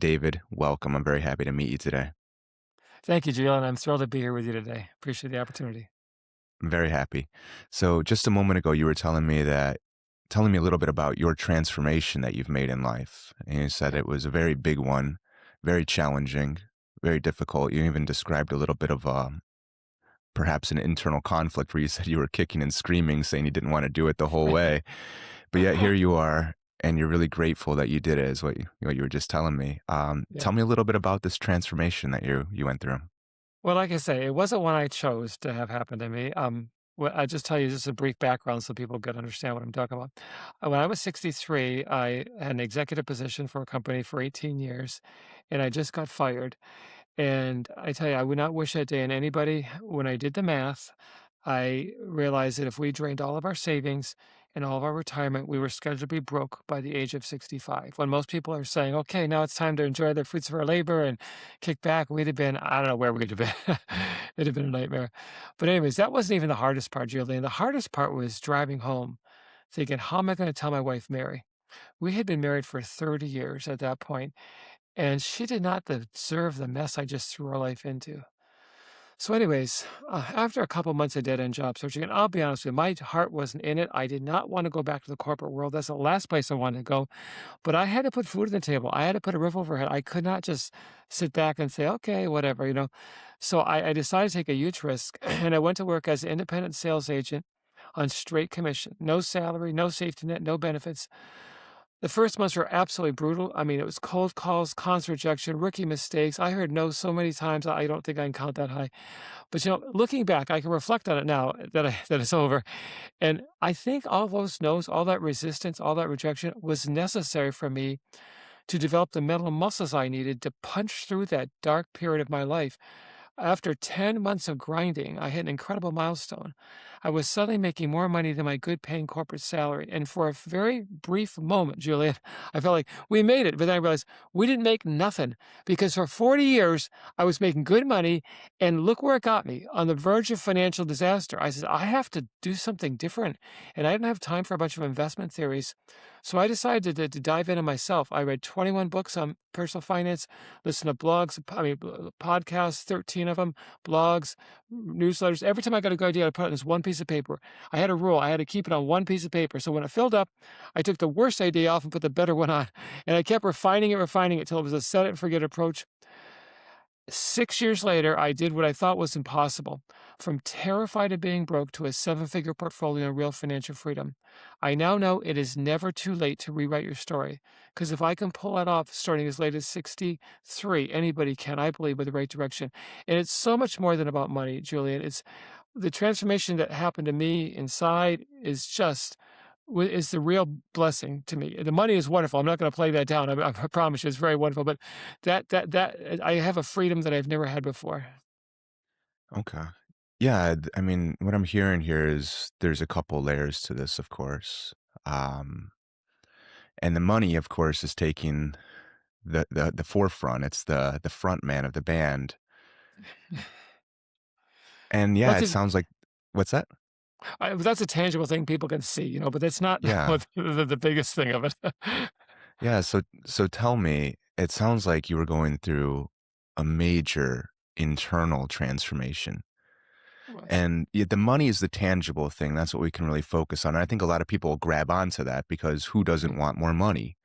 David, welcome. I'm very happy to meet you today. Thank you, Julian. I'm thrilled to be here with you today. Appreciate the opportunity. I'm very happy. So, just a moment ago, you were telling me a little bit about your transformation that you've made in life. And you said Yeah. it was a very big one, very challenging, very difficult. You even described a little bit of perhaps an internal conflict where you said you were kicking and screaming, saying you didn't want to do it the whole way. But yet here you are, and you're really grateful that you did it, is what you were just telling me. Yeah. Tell me a little bit about this transformation that you went through. Well, like I say, it wasn't one I chose to have happen to me. Well, I just tell you just a brief background so people can understand what I'm talking about. When I was 63, I had an executive position for a company for 18 years, and I just got fired. And I tell you, I would not wish that day on anybody. When I did the math, I realized that if we drained all of our savings and all of our retirement, we were scheduled to be broke by the age of 65. When most people are saying, okay, now it's time to enjoy the fruits of our labor and kick back, we'd have been, I don't know where we'd have been. It'd have been a nightmare. But, anyways, that wasn't even the hardest part, Julian. The hardest part was driving home, thinking, how am I going to tell my wife, Mary? We had been married for 30 years at that point, and she did not deserve the mess I just threw her life into. So, anyways, after a couple months of dead end job searching, and I'll be honest with you, my heart wasn't in it. I did not want to go back to the corporate world. That's the last place I wanted to go. But I had to put food on the table. I had to put a roof overhead. I could not just sit back and say, okay, whatever. So I decided to take a huge risk, and I went to work as an independent sales agent on straight commission, no salary, no safety net, no benefits. The first months were absolutely brutal. I mean, it was cold calls, constant rejection, rookie mistakes. I heard no so many times. I don't think I can count that high. But looking back, I can reflect on it now that it's over. And I think all those no's, all that resistance, all that rejection was necessary for me to develop the mental muscles I needed to punch through that dark period of my life. After 10 months of grinding, I hit an incredible milestone. I was suddenly making more money than my good paying corporate salary. And for a very brief moment, Juliet, I felt like we made it. But then I realized we didn't make nothing because for 40 years, I was making good money. And look where it got me on the verge of financial disaster. I said, I have to do something different. And I didn't have time for a bunch of investment theories. So I decided to dive into myself. I read 21 books on personal finance, listened to blogs, podcasts, 13 of them, blogs, newsletters. Every time I got a good idea, I put it on this one piece of paper. I had a rule. I had to keep it on one piece of paper. So when it filled up, I took the worst idea off and put the better one on. And I kept refining it till it was a set it and forget approach. 6 years later, I did what I thought was impossible. From terrified of being broke to a seven-figure portfolio and real financial freedom. I now know it is never too late to rewrite your story. Because if I can pull that off starting as late as 63, anybody can, I believe, with the right direction. And it's so much more than about money, Julian. It's the transformation that happened to me inside is just is the real blessing to me. The money is wonderful. I'm not going to play that down. I promise you, it's very wonderful. But I have a freedom that I've never had before. Okay. Yeah, I mean, what I'm hearing here is there's a couple layers to this, of course. Um, and the money, of course, is taking the forefront. It's the front man of the band. And yeah, That's it a sounds like what's that? that's a tangible thing people can see, but that's not Yeah. what the biggest thing of it. Yeah, so tell me, it sounds like you were going through a major internal transformation. Was. And the money is the tangible thing. That's what we can really focus on. And I think a lot of people grab onto that because who Yeah. doesn't want more money?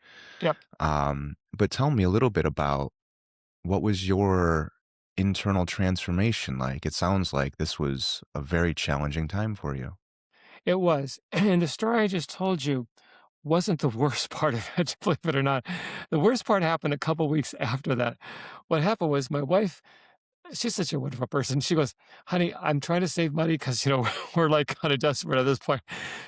Yep. But tell me a little bit about what was your internal transformation like? It sounds like this was a very challenging time for you. It was. And the story I just told you wasn't the worst part of it, believe it or not. The worst part happened a couple weeks after that. What happened was my wife, she's such a wonderful person. She goes, "Honey, I'm trying to save money because, we're like kind of desperate at this point."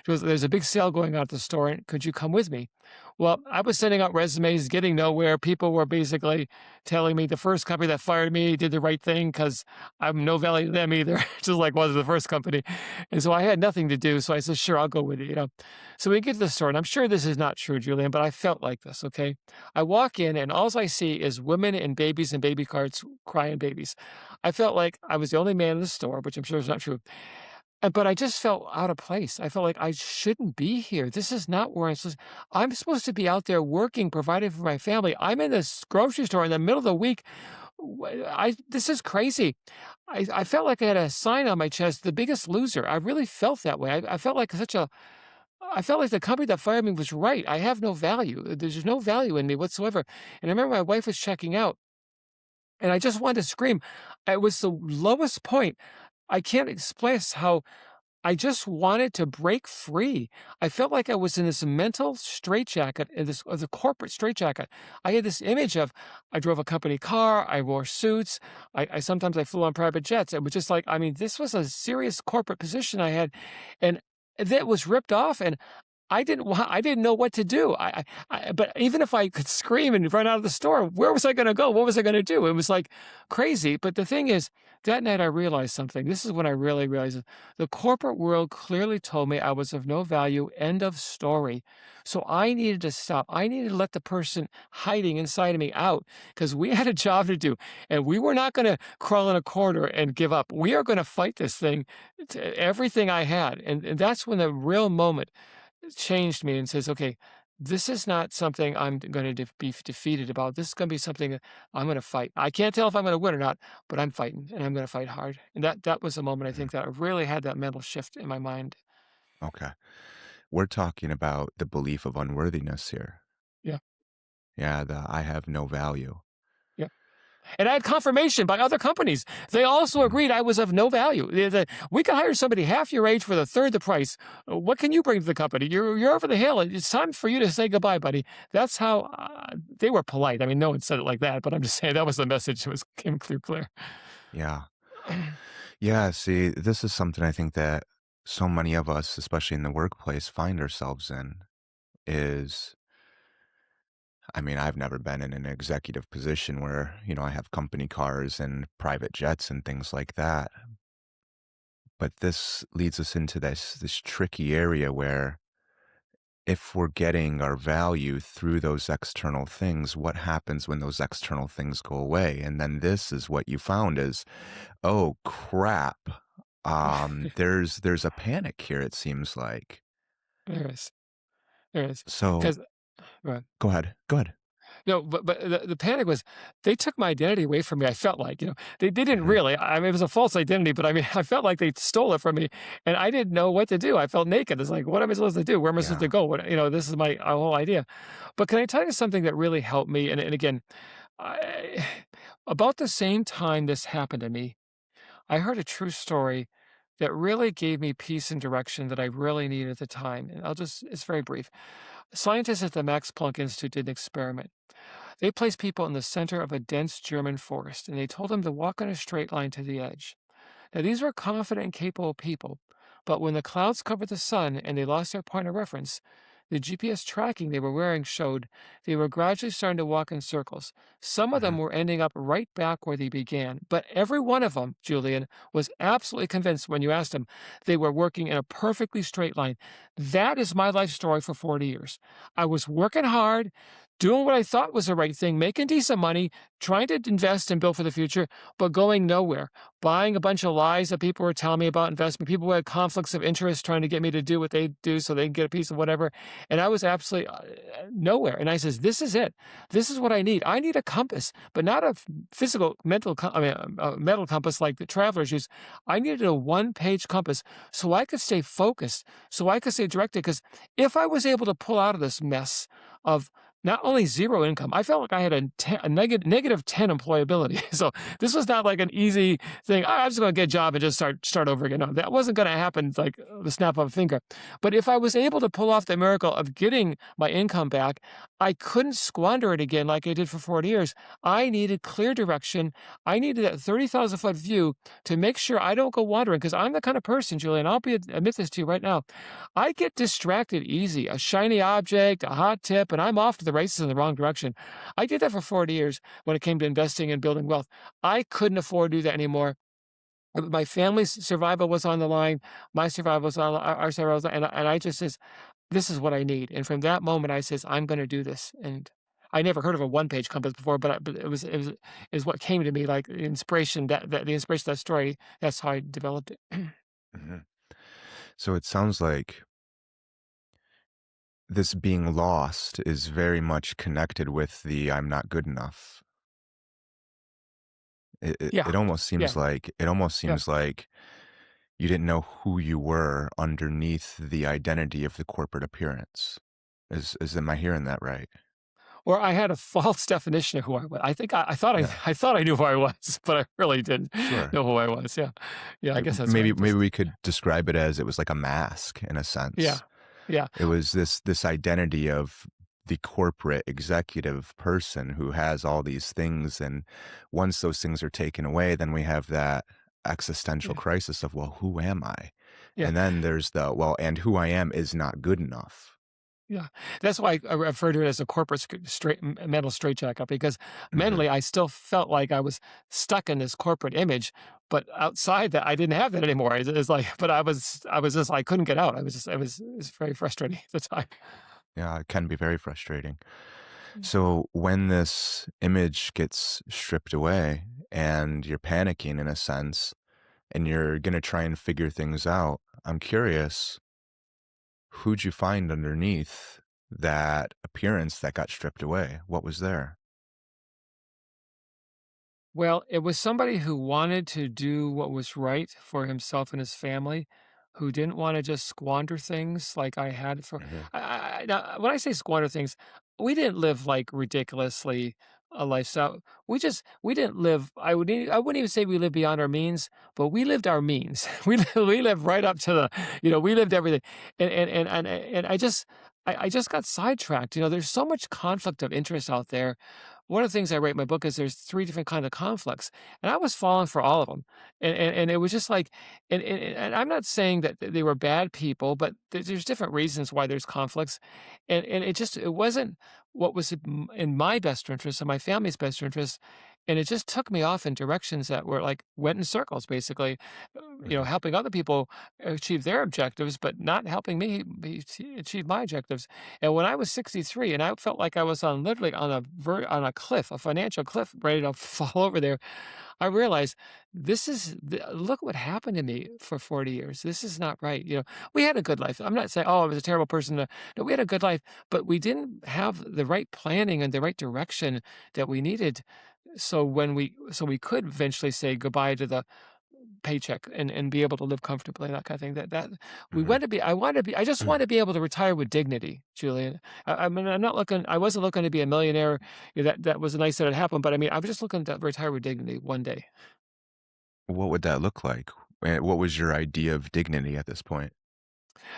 She goes, "There's a big sale going on at the store. And could you come with me?" Well, I was sending out resumes, getting nowhere. People were basically telling me the first company that fired me did the right thing because I'm no value to them either, just like was the first company. And so I had nothing to do. So I said, sure, I'll go with you. So we get to the store, and I'm sure this is not true, Julian, but I felt like this, okay? I walk in, and all I see is women and babies and baby carts crying babies. I felt like I was the only man in the store, which I'm sure is not true. but I just felt out of place. I felt like I shouldn't be here. This is not where I'm supposed to be out there working, providing for my family. I'm in this grocery store in the middle of the week. This is crazy. I felt like I had a sign on my chest, the biggest loser. I really felt that way. I felt like I felt like the company that fired me was right. I have no value. There's no value in me whatsoever. And I remember my wife was checking out, and I just wanted to scream. It was the lowest point. I can't express how I just wanted to break free. I felt like I was in this mental straitjacket, in this the corporate straitjacket. I had this image of I drove a company car, I wore suits, I sometimes I flew on private jets. It was just like, I mean, this was a serious corporate position I had, and that was ripped off, and I didn't know what to do. But even if I could scream and run out of the store, where was I gonna go? What was I gonna do? It was, like, crazy, but the thing is, that night I realized something. This is when I really realized it. The corporate world clearly told me I was of no value, end of story. So I needed to stop. I needed to let the person hiding inside of me out, because we had a job to do, and we were not gonna crawl in a corner and give up. We are gonna fight this thing to everything I had, and that's when the real moment changed me and says, okay, this is not something I'm going to be defeated about. This is going to be something that I'm going to fight. I can't tell if I'm going to win or not, but I'm fighting and I'm going to fight hard. And that was a moment I Mhm. think that I really had that mental shift in my mind. Okay. We're talking about the belief of unworthiness here. Yeah, Yeah, the I have no value. yeah. And I had confirmation by other companies. They also Mhm. agreed I was of no value. We could hire somebody half your age for the third the price. What can you bring to the company? You're over the hill. It's time for you to say goodbye, buddy. That's how they were polite. I mean, no one said it like that, but I'm just saying that was the message. It was came clear. Yeah. Yeah, see, this is something I think that so many of us, especially in the workplace, find ourselves in is I mean, I've never been in an executive position where, I have company cars and private jets and things like that. But this leads us into this tricky area where if we're getting our value through those external things, what happens when those external things go away? And then this is what you found is, oh crap. There's a panic here, it seems like. There is, there is, So because go ahead. Go ahead. no, but the panic was they took my identity away from me. I felt like, they didn't Mhm. really. I mean, it was a false identity, but I mean, I felt like they stole it from me, and I didn't know what to do. I felt naked. It's like, what am I supposed to do? Where am I supposed to Yeah. go? This is my whole idea. But can I tell you something that really helped me? And again, I, about the same time this happened to me, I heard a true story that really gave me peace and direction that I really needed at the time. And it's very brief. Scientists at the Max Planck Institute did an experiment. They placed people in the center of a dense German forest, and they told them to walk in a straight line to the edge. Now, these were confident and capable people, but when the clouds covered the sun and they lost their point of reference, the GPS tracking they were wearing showed they were gradually starting to walk in circles. Some of them Mhm. were ending up right back where they began, but every one of them, Julian, was absolutely convinced when you asked them they were working in a perfectly straight line. That is my life story for 40 years. I was working hard, doing what I thought was the right thing, making decent money, trying to invest and build for the future, but going nowhere, buying a bunch of lies that people were telling me about investment, people who had conflicts of interest trying to get me to do what they do so they can get a piece of whatever. And I was absolutely nowhere. And I says, this is it. This is what I need. I need a compass, but not a physical, metal compass like the travelers use. I needed a one-page compass so I could stay focused, so I could stay directed. Because if I was able to pull out of this mess of not only zero income, I felt like I had a negative 10 employability. So this was not like an easy thing. I'm just going to get a job and just start over again. No, that wasn't going to happen like the snap of a finger. But if I was able to pull off the miracle of getting my income back, I couldn't squander it again like I did for 40 years. I needed clear direction. I needed that 30,000-foot view to make sure I don't go wandering, because I'm the kind of person, Julian, admit this to you right now. I get distracted easy. A shiny object, a hot tip, and I'm off to the races in the wrong direction. I did that for 40 years when it came to investing and building wealth. I couldn't afford to do that anymore. My family's survival was on the line. My survival was on our survival was and I just says, "This is what I need." And from that moment, I says, "I'm gonna do this." And I never heard of a one-page compass before, but is what came to me, like, the inspiration that the inspiration of that story, that's how I developed it. Mhm. So it sounds like this being lost is very much connected with the "I'm not good enough." Yeah. Yeah. It almost Yeah. seems like you didn't know who you were underneath the identity of the corporate appearance. Is am I hearing that right? Or I had a false definition of who I was. I think I thought Yeah, I thought I knew who I was, but I really didn't sure. know who I was. Yeah. Yeah, I guess that's Maybe right. Just we could describe it as it was like a mask in a yeah. sense. Yeah. It was this identity of the corporate executive person who has all these things, and once those things are taken away, then we have that existential Yeah. crisis of, "Well, who am I?" Yeah. And then there's the, "Well, and who I am is not good enough." Yeah. That's why I refer to it as a corporate mental straitjacket because Mhm. mentally I still felt like I was stuck in this corporate image, but outside that I didn't have that anymore. It's like, but I was just I couldn't get out. I was just it was very frustrating at the time. Yeah, it can be very frustrating. Yeah. So when this image gets stripped away and you're panicking in a sense, and you're gonna try and figure things out, I'm curious, who'd you find underneath that appearance that got stripped away? What was there? Well, it was somebody who wanted to do what was right for himself and his family, who didn't wanna just squander things like I had for Mhm. now, when I say squander things, we didn't live, like, ridiculously a lifestyle. We didn't live I wouldn't even say we lived beyond our means, but we lived our means. We lived right up to the we lived everything. And I just got sidetracked, there's so much conflict of interest out there. One of the things I write in my book is there's 3 different kind of conflicts, and I was falling for all of them. And it was just like and I'm not saying that they were bad people, but there's different reasons why there's conflicts. And it wasn't what was in my best interest and my family's best interest, and it just took me off in directions that were like went in circles basically, Mhm. helping other people achieve their objectives, but not helping me achieve my objectives. And when I was 63 and I felt like I was on literally on on a cliff, a financial cliff, ready to fall over there, I realized look what happened to me for 40 years. This is not right. We had a good life. I'm not saying, oh, I was a terrible person. No, we had a good life, but we didn't have the right planning and the right direction that we needed. So we could eventually say goodbye to the paycheck and be able to live comfortably, that kind of thing. That we Mhm. want to be. I want to be. I just want to be able to retire with dignity, Julian. I mean, I'm not looking. I wasn't looking to be a millionaire. That was nice that it happened, but I mean, I was just looking to retire with dignity one day. What would that look like? What was your idea of dignity at this point?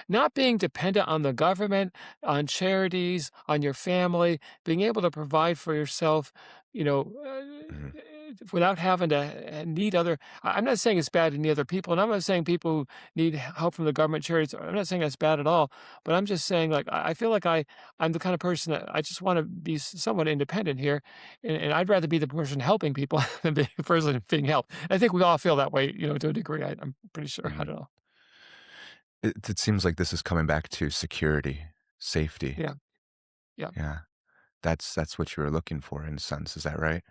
Not being dependent on the government, on charities, on your family, being able to provide for yourself, you know, Mhm. without having to need other. I'm not saying it's bad to need other people, and I'm not saying people who need help from the government charities. I'm not saying that's bad at all. But I'm just saying, like, I feel like I'm the kind of person that I just want to be somewhat independent here, and I'd rather be the person helping people than be the person being helped. I think we all feel that way, to a degree. I'm pretty sure. I Mhm. don't know. It seems like this is coming back to security, safety. Yeah. Yeah. Yeah. That's what you were looking for in a sense, is that right?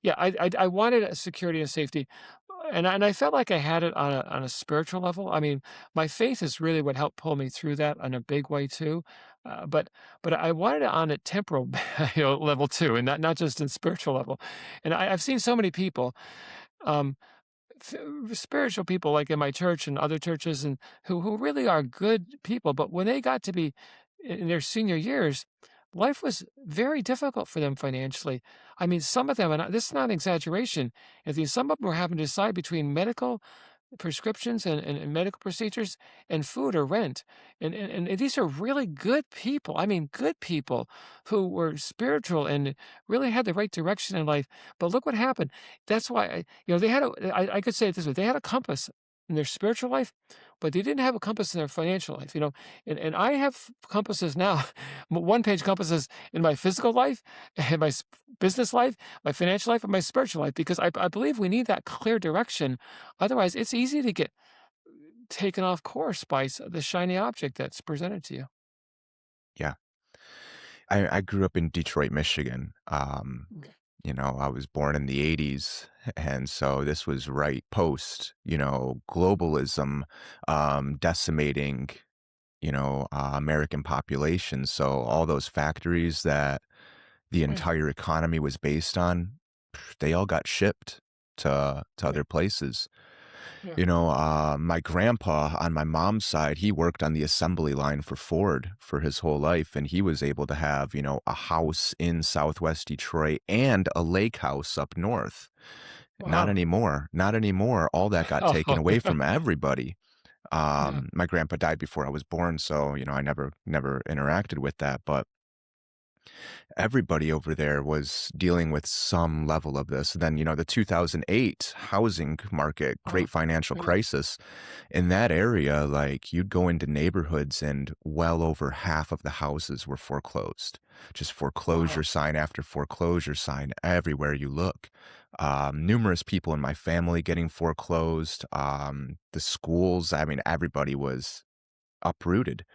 Yeah, I wanted a security and safety, and I felt like I had it on a spiritual level. I mean, my faith is really what helped pull me through that in a big way too. But I wanted it on a temporal level too, and not just in spiritual level. And I've seen so many people. Um, Spiritual people like in my church and other churches and who really are good people, but when they got to be in their senior years, life was very difficult for them financially. I mean, some of them, and this is not an exaggeration, some of them were having to decide between medical prescriptions and medical procedures and food or rent. And these are really good people. I mean, good people who were spiritual and really had the right direction in life. But look what happened. That's why, they had I could say it this way, they had a compass in their spiritual life, but they didn't have a compass in their financial life, and I have compasses now, one page compasses in my physical life, in my business life, my financial life, and my spiritual life, because I believe we need that clear direction. Otherwise, it's easy to get taken off course by the shiny object that's presented to you. Yeah. I grew up in Detroit, Michigan. I was born in the '80s, and so this was right post, globalism, decimating, American population. So all those factories that the Yeah, entire economy was based on, they all got shipped to yeah, other places. yeah. My grandpa on my mom's side, he worked on the assembly line for Ford for his whole life, and he was able to have, a house in Southwest Detroit and a lake house up north. Not Wow. anymore. Not anymore. All that got taken Oh, away from everybody. yeah. My grandpa died before I was born, so, I never interacted with that, but everybody over there was dealing with some level of this. Then, the 2008 housing market, Uh-huh. great financial Yeah. crisis in that area. Like, you'd go into neighborhoods and well over half of the houses were foreclosed. Just foreclosure Wow. sign after foreclosure sign everywhere you look. Numerous people in my family getting foreclosed. The schools, I mean, everybody was uprooted.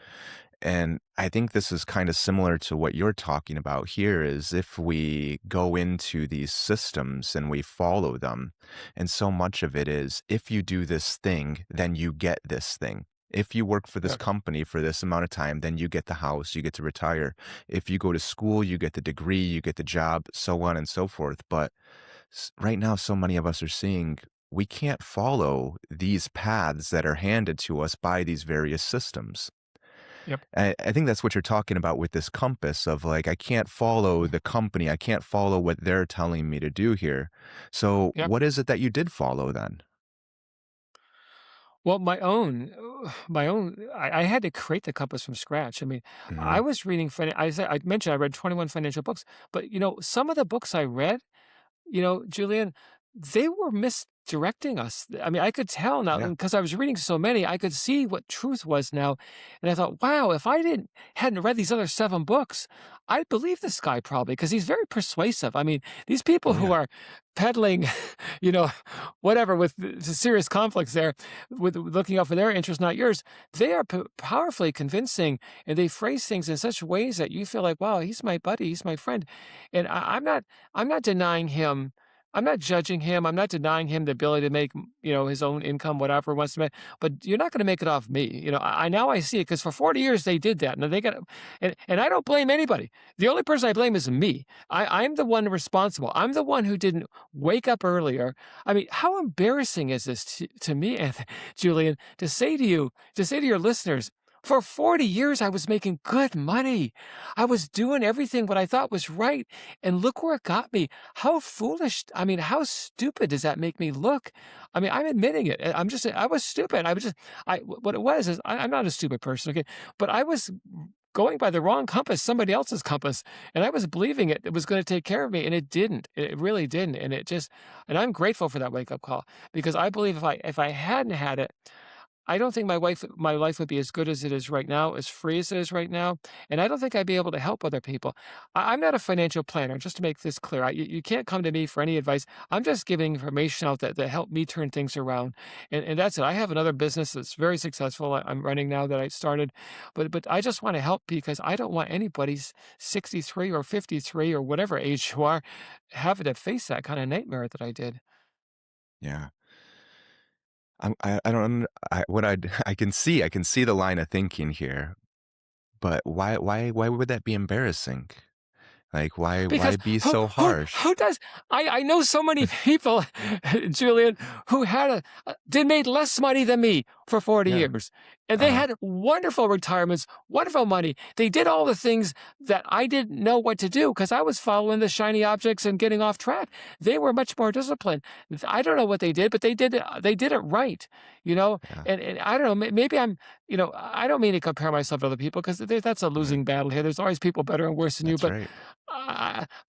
And I think this is kind of similar to what you're talking about here is if we go into these systems and we follow them, and so much of it is if you do this thing, then you get this thing. If you work for this Yeah. company for this amount of time, then you get the house, you get to retire. If you go to school, you get the degree, you get the job, so on and so forth. But right now, so many of us are seeing we can't follow these paths that are handed to us by these various systems. Yep. I think that's what you're talking about with this compass of like, I can't follow Yeah. the company. I can't follow what they're telling me to do here. So, Yep. what is it that you did follow then? Well, I had to create the compass from scratch. I mean, I Hmm. was reading, I mentioned I read 21 financial books, but some of the books I read, Julian, they were misdirecting us. I mean, I could tell now Yeah. because I was reading so many, I could see what truth was now. And I thought, wow, if I hadn't read these other 7 books, I'd believe this guy probably because he's very persuasive. I mean, these people Oh, who yeah. are peddling, you know, whatever with the serious conflicts there, with looking out for their interests, not yours, they are powerfully convincing and they phrase things in such ways that you feel like, wow, he's my buddy, he's my friend. And I'm not denying him. I'm not judging him. I'm not denying him the ability to make, his own income, whatever he wants to make. But you're not going to make it off me. I now I see it because for 40 years they did that, and they got, and I don't blame anybody. The only person I blame is me. I'm the one responsible. I'm the one who didn't wake up earlier. I mean, how embarrassing is this to me, Julian, to say to your listeners? For 40 years, I was making good money. I was doing everything what I thought was right. And look where it got me. How foolish, I mean, how stupid does that make me look? I mean, I'm admitting it. I was stupid. What it was is I'm not a stupid person, okay? But I was going by the wrong compass, somebody else's compass. And I was believing it was going to take care of me. And it didn't. It really didn't. And I'm grateful for that wake up call because I believe if I hadn't had it, I don't think my life would be as good as it is right now, as free as it is right now, and I don't think I'd be able to help other people. I'm not a financial planner, just to make this clear. You can't come to me for any advice. I'm just giving information out that help me turn things around, and that's it. I have another business that's very successful. I'm running now that I started, but I just want to help because I don't want anybody's 63 or 53 or whatever age you are having to face that kind of nightmare that I did. Yeah. I don't, what I can see the line of thinking here, but why would that be embarrassing? Like, why Because be who so who harsh? who does I know so many people, Julian, who did made less money than me for 40 Yeah. years. And they Uh-huh. had wonderful retirements, wonderful money. They did all the things that I didn't know what to do because I was following the shiny objects and getting off track. They were much more disciplined. I don't know what they did, but they did it right, you know? Yeah. And I don't know, maybe I don't mean to compare myself to other people because that's a Mhm. losing battle here. There's always people better and worse than you, That's right.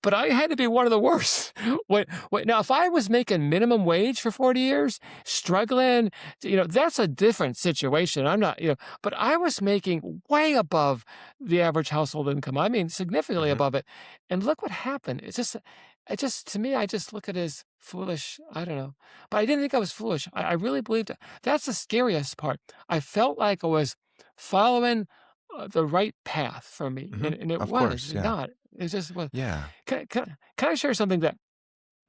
but I had to be one of the worst. Now, if I was making minimum wage for 40 years, struggling, that's a different situation. I'm not, but I was making way above the average household income. I mean, significantly Mhm. above it. And look what happened. To me, I just look at it as foolish. I don't know. But I didn't think I was foolish. I really believed it. That's the scariest part. I felt like I was following the right path for me. And, Mhm. and it Of was course, yeah. not. It just was. Yeah. Can I share something that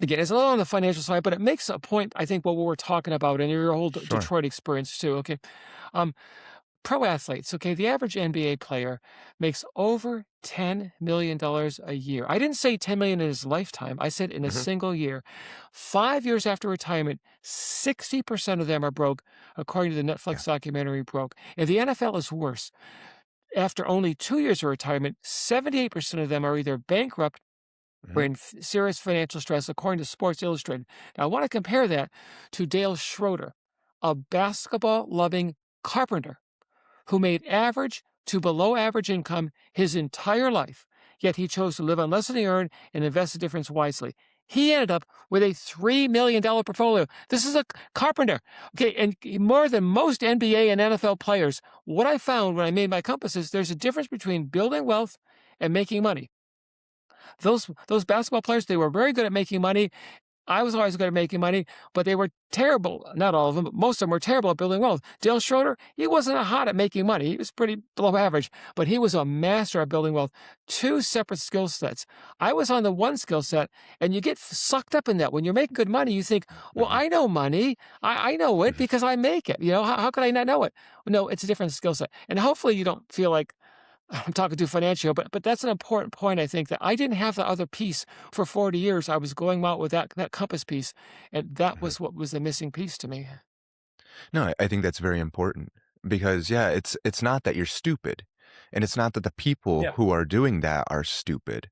Again, it's a little on the financial side, but it makes a point, I think, what we're talking about and your whole Sure. Detroit experience too. Okay. Um, Pro athletes, okay, the average NBA player makes over $10 million a year. I didn't say 10 million in his lifetime. I said in a Mhm. single year. 5 years after retirement, 60% of them are broke, according to the Yeah. Netflix documentary Broke. And the NFL is worse. After only 2 years of retirement, 78% of them are either bankrupt or Mhm. in serious financial stress, according to Sports Illustrated. Now, I want to compare that to Dale Schroeder, a basketball loving carpenter who made average to below average income his entire life, yet he chose to live on less than he earned and invest the difference wisely. He ended up with a $3 million portfolio. This is a carpenter. Okay, and more than most NBA and NFL players, what I found when I made my compass is there's a difference between building wealth and making money. Those basketball players, they were very good at making money. I was always good at making money, but they were terrible. Not all of them, but most of them were terrible at building wealth. Dale Schroeder, he wasn't hot at making money. He was pretty below average, but he was a master at building wealth. Two separate skill sets. I was on the one skill set, and you get sucked up in that. When you're making good money, you think, well, Mhm. I know money. I know it Mhm. because I make it. How could I not know it? No, it's a different skill set. And hopefully you don't feel like I'm talking to financial, but that's an important point. I think that I didn't have the other piece for 40 years. I was going out with that compass piece, and that Mhm. was what was the missing piece to me. No, I think that's very important because yeah, it's not that you're stupid, and it's not that the people Yeah. who are doing that are stupid.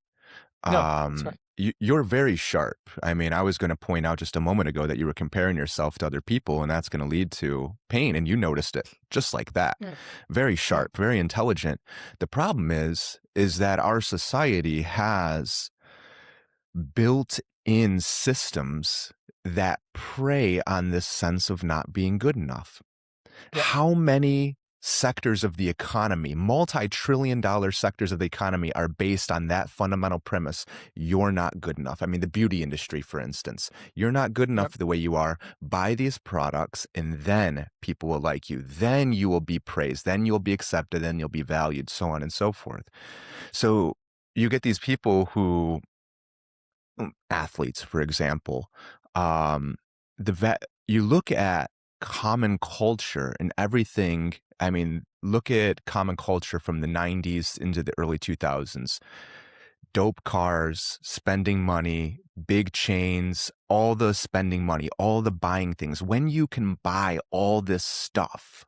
No, that's right. You're very sharp. I mean, I was going to point out just a moment ago that you were comparing yourself to other people, and that's going to lead to pain, and you noticed it just like that. Yeah. Very Yeah. sharp, very intelligent. The problem is that our society has built in systems that prey on this sense of not being good enough. Yep. How many sectors of the economy, multi-trillion dollar sectors of the economy, are based on that fundamental premise? You're not good enough. I mean, the beauty industry, for instance, you're not good Yep. enough the way you are. Buy these products and then people will like you. Then you will be praised. Then you'll be accepted. Then you'll be valued, so on and so forth. So you get these people who athletes, for example, um, you look at common culture and everything. I mean, look at common culture from the 90s into the early 2000s. Dope cars, spending money, big chains, all the spending money, all the buying things. When you can buy all this stuff,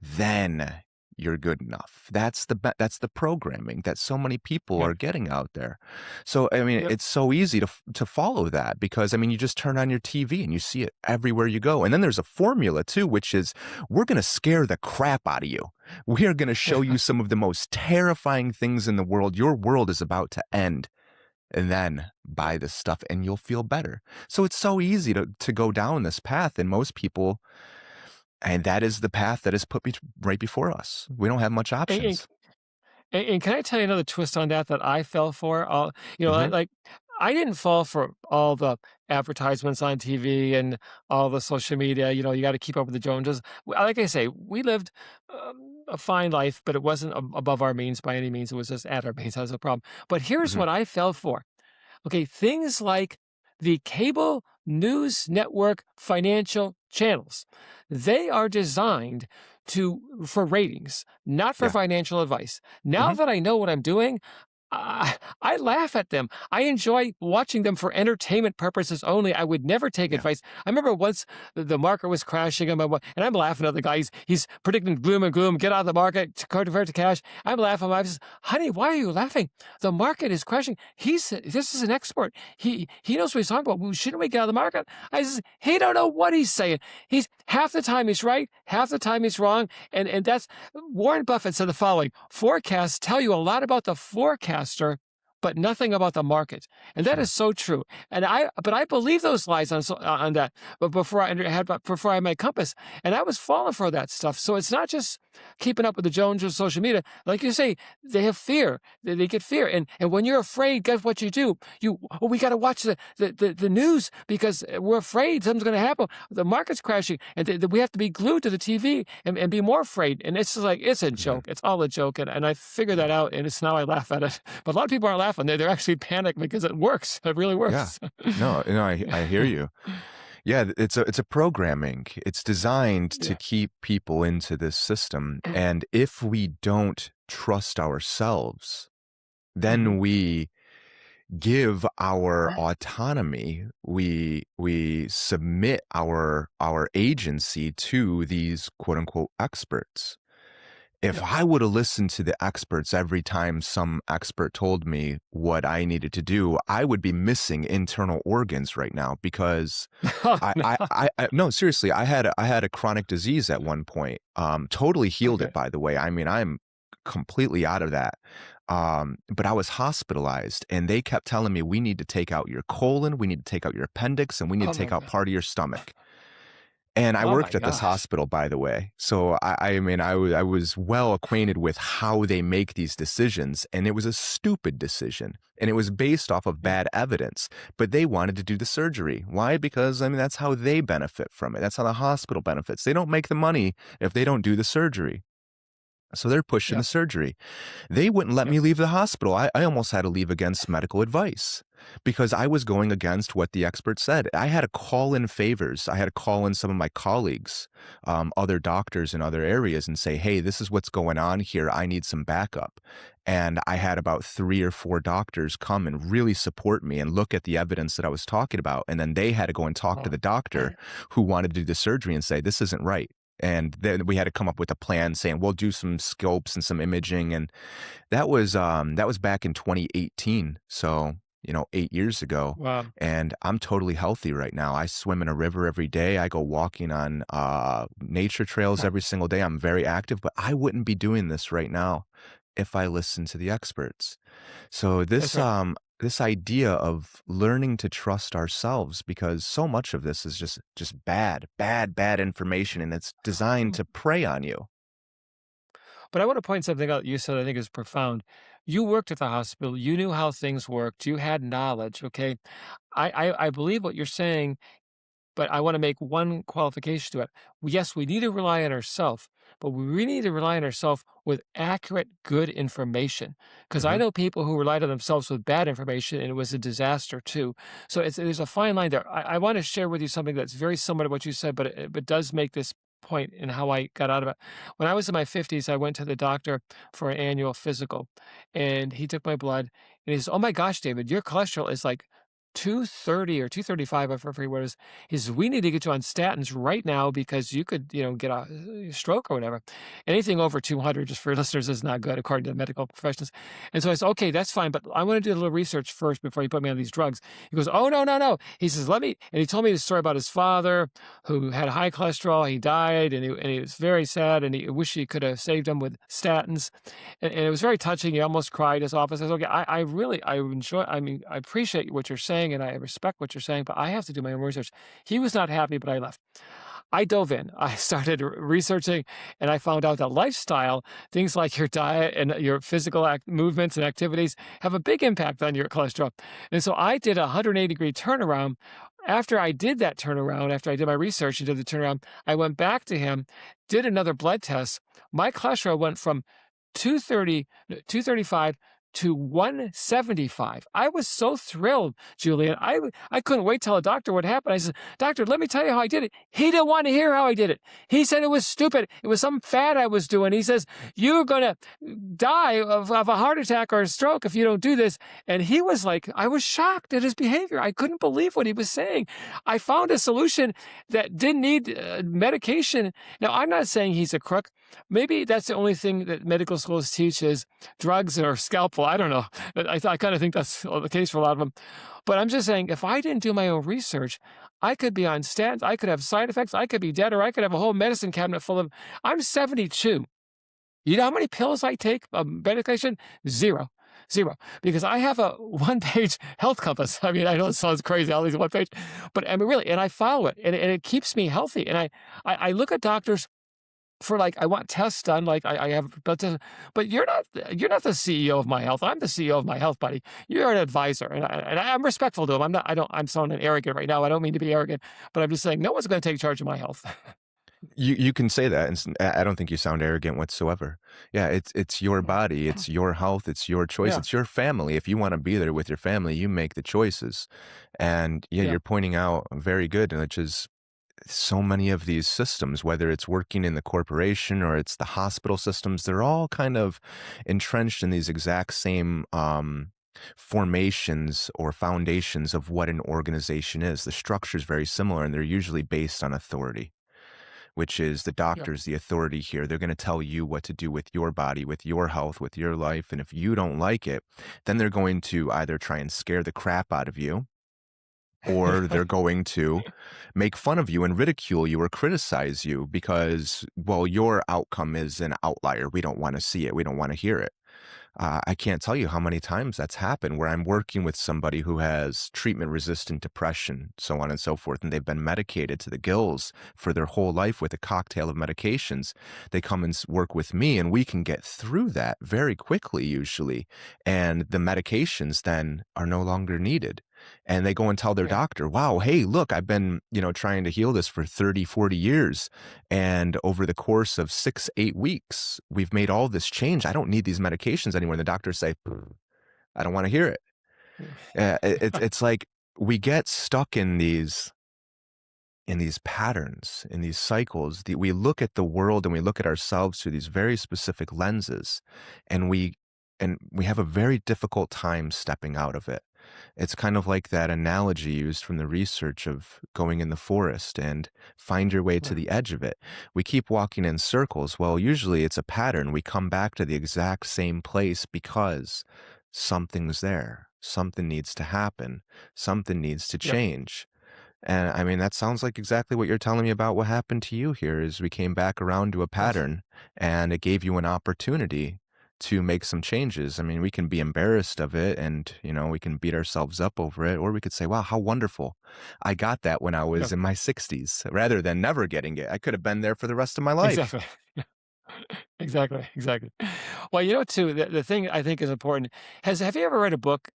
then you're good enough. That's the programming that so many people Yeah. are getting out there. So I mean, Yep. it's so easy to follow that because I mean, you just turn on your TV and you see it everywhere you go. And then there's a formula too, which is we're going to scare the crap out of you. We are going to show you some of the most terrifying things in the world. Your world is about to end. And then buy this stuff and you'll feel better. So it's so easy to go down this path. And most people, and that is the path that is put right before us. We don't have much And, and, options. and can I tell you another twist on that I fell for? Mhm, Like I didn't fall for all the advertisements on TV and all the social media. You got to keep up with the Joneses. Like I say, we lived a fine life, but it wasn't above our means by any means. It was just at our means. That was a problem. But here's mhm, what I fell for. Okay, things like the cable news network financial channels, they are designed for ratings, not for yeah, financial advice. Now mhm, that I know what I'm doing, I laugh at them. I enjoy watching them for entertainment purposes only. I would never take yeah, advice. I remember once the market was crashing, and I'm laughing at the guy. He's predicting gloom and gloom. Get out of the market, convert to cash. I'm laughing. I says, "Honey, why are you laughing? The market is crashing. This is an expert. He knows what he's talking about. Well, shouldn't we get out of the market?" I says, "He don't know what he's saying. He's half the time he's right, half the time he's wrong." And that's Warren Buffett said the following: forecasts tell you a lot about the forecaster, but nothing about the market. And that is sure, so true. But I believe those lies on that. But before I had my compass, and I was falling for that stuff. So it's not just keeping up with the Joneses of social media, like you say, they have fear. They get fear. And when you're afraid, guess what you do? Oh, we got to watch the news because we're afraid something's going to happen. The market's crashing, and we have to be glued to the TV and be more afraid. And it's just like, it's a Mhm. joke. It's all a joke. And I figured that Yeah. out, and it's now I laugh at it. But a lot of people aren't laughing. They're actually panicked because it works. It really Yeah. works. No, no, I hear you. Yeah, it's a programming. It's designed to Yeah. keep people into this system, and if we don't trust ourselves, Hmm. then we give our autonomy, we submit our agency to these quote unquote experts. If Yeah. I would have listened to the experts every time some expert told me what I needed to do, I would be missing internal organs right now because Oh, I no. I I no, seriously, I had a chronic disease at one point, totally healed it, Okay. by the way. I mean, I'm completely out of that. But I was hospitalized, and they kept telling me, "We need to take out your colon, we need to take out your appendix, and we need Oh to my take out God. part of your stomach." And I Oh my worked at this gosh. hospital, by the way. So I mean, I was well acquainted with how they make these decisions, and it was a stupid decision, and it was based off of Yeah. bad evidence. But they wanted to do the surgery. Why? Because I mean, that's how they benefit from it. That's how the hospital benefits. They don't make the money if they don't do the surgery. So they're pushing the Yeah. surgery. They wouldn't let Yeah. me leave the hospital. I almost had to leave against medical advice because I was going against what the experts said. I had to call in favors. I had to call in some of my colleagues, other doctors in other areas, and say, hey, this is what's going on here. I need some backup. And I had about 3 or 4 doctors come and really support me and look at the evidence that I was talking about. And then they had to go and talk to Oh. the doctor who wanted to do the surgery and say, this isn't right. And then we had to come up with a plan saying we'll do some scopes and some imaging, and that was back in 2018. So, 8 years ago, Wow. and I'm totally healthy right now. I swim in a river every day. I go walking on nature trails every single day. I'm very active, but I wouldn't be doing this right now if I listened to the experts. So That's this right. this idea of learning to trust ourselves, because so much of this is just bad information, and it's designed to prey on you. But I want to point something out you said I think is profound. You worked at the hospital. You knew how things worked. You had knowledge. Okay. I believe what you're saying, but I want to make one qualification to it. Yes, we need to rely on ourselves, but we really need to rely on ourselves with accurate, good information. Because I Mhm. know people who relied on themselves with bad information, and it was a disaster too. So there's a fine line there. I want to share with you something that's very similar to what you said, but it does make this point in how I got out of it. When I was in my 50s, I went to the doctor for an annual physical, and he took my blood, and he says, "Oh my gosh, David, your cholesterol is like 230 or 235, I forget what it is." He says, "We need to get you on statins right now because you could, get a stroke or whatever." Anything over 200, just for listeners, is not good according to the medical professionals. And so I said, "Okay, that's fine, but I want to do a little research first before you put me on these drugs." He goes, "Oh, no, no, no." He says, "Let me," and he told me the story about his father who had high cholesterol. He died, and he was very sad, and he wished he could have saved him with statins. And it was very touching. He almost cried. His office. I said, "Okay, I really, I enjoy, I mean, I appreciate what you're saying and I respect what you're saying, but I have to do my own research." He was not happy, but I left. I dove in. I started researching, and I found out that lifestyle, things like your diet and your physical movements and activities, have a big impact on your cholesterol. And so I did a 180-degree turnaround. After I did that turnaround, after I did my research and did the turnaround, I went back to him, did another blood test. My cholesterol went from 230, no, 235 to 175. I was so thrilled, Julian. I couldn't wait till a doctor would happen. I said, "Doctor, let me tell you how I did it." He didn't want to hear how I did it. He said it was stupid. It was some fad I was doing. He says, "You're going to die of a heart attack or a stroke if you don't do this." And he was like, I was shocked at his behavior. I couldn't believe what he was saying. I found a solution that didn't need medication. Now, I'm not saying he's a crook. Maybe that's the only thing that medical schools teach is drugs or scalpel. I don't know. I kind of think that's the case for a lot of them. But I'm just saying, if I didn't do my own research, I could be on statins, I could have side effects, I could be dead, or I could have a whole medicine cabinet full of. I'm 72. You know how many pills I take of medication? Zero. Zero. Because I have a one-page health compass. I mean, I know it sounds crazy, all these one page, but I mean, really, and I follow it, and it keeps me healthy. And I look at doctors for like I want tests done, like I have blood tests, but you're not the CEO of my health. I'm the CEO of my health, buddy. You're an advisor, and I'm respectful to him. I'm not. I don't. I'm sounding arrogant right now. I don't mean to be arrogant, but I'm just saying no one's going to take charge of my health. You can say that, and I don't think you sound arrogant whatsoever. Yeah, it's your Yeah. body, it's your health, it's your choice, Yeah. it's your family. If you wanna be there with your family, you make the choices. And, yeah, Yeah. you're pointing out very good, which is so many of these systems, whether it's working in the corporation or it's the hospital systems, they're all kind of entrenched in these exact same, formations or foundations of what an organization is. The structure is very similar, and they're usually based on authority, which is the Yeah. doctor's the authority here. They're going to tell you what to do with your body, with your health, with your life. And if you don't like it, then they're going to either try and scare the crap out of you, or they're going to make fun of you and ridicule you or criticize you because, well, your outcome is an outlier. We don't want to see it. We don't want to hear it. I can't tell you how many times that's happened where I'm working with somebody who has treatment resistant depression, so on and so forth, and they've been medicated to the gills for their whole life with a cocktail of medications. They come and work with me, and we can get through that very quickly, usually. And the medications then are no longer needed. And they go and tell their Yeah. doctor, wow, hey, look, I've been, trying to heal this for 30, 40 years. And over the course of 6, 8 weeks, we've made all this change. I don't need these medications anymore. And the doctors say, I don't want to hear it. It's like we get stuck in these patterns, in these cycles. We look at the world and we look at ourselves through these very specific lenses, and we have a very difficult time stepping out of it. It's kind of like that analogy used from the research of going in the forest and find your way to Yeah. the edge of it. We keep walking in circles. Well, usually it's a pattern. We come back to the exact same place because something's there. Something needs to happen. Something needs to Yep. change. And I mean, that sounds like exactly what you're telling me about what happened to you here is we came back around to a Yes. pattern and it gave you an opportunity to make some changes. I mean, we can be embarrassed of it and, we can beat ourselves up over it, or we could say, wow, how wonderful. I got that when I was Yep. in my 60s rather than never getting it. I could have been there for the rest of my life. Exactly. Exactly, exactly. Well, you know, too, the thing I think is important have you ever read a book,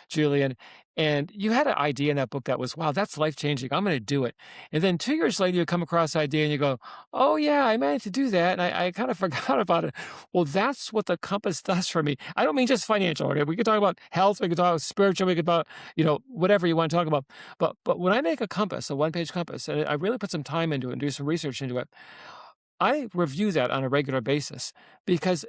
Julian, and you had an idea in that book that was, wow, that's life changing. I'm going to do it. And then 2 years later, you come across the idea and you go, oh, yeah, I meant to do that. And I kind of forgot about it. Well, that's what the compass does for me. I don't mean just financial. Okay? We could talk about health. We could talk about spiritual. We could about, whatever you want to talk about. But when I make a compass, a one-page compass, and I really put some time into it and do some research into it, I review that on a regular basis because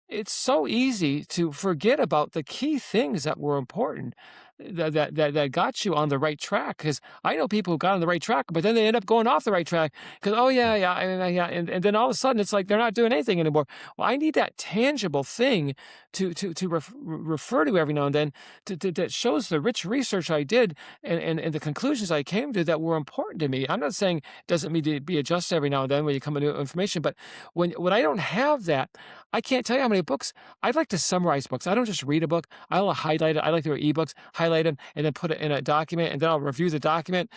it's so easy to forget about the key things that were important that got you on the right track. Because I know people who got on the right track, but then they end up going off the right track because, oh, yeah, yeah, yeah. And then all of a sudden it's like they're not doing anything anymore. Well, I need that tangible thing to refer to every now and then that shows the rich research I did and the conclusions I came to that were important to me. I'm not saying doesn't need to be adjusted every now and then when you come into information. But when I don't have that, I can't tell you how many books I'd like to summarize books. I don't just read a book. I'll highlight it. I like to read ebooks, highlight them, and then put it in a document, and then I'll review the document,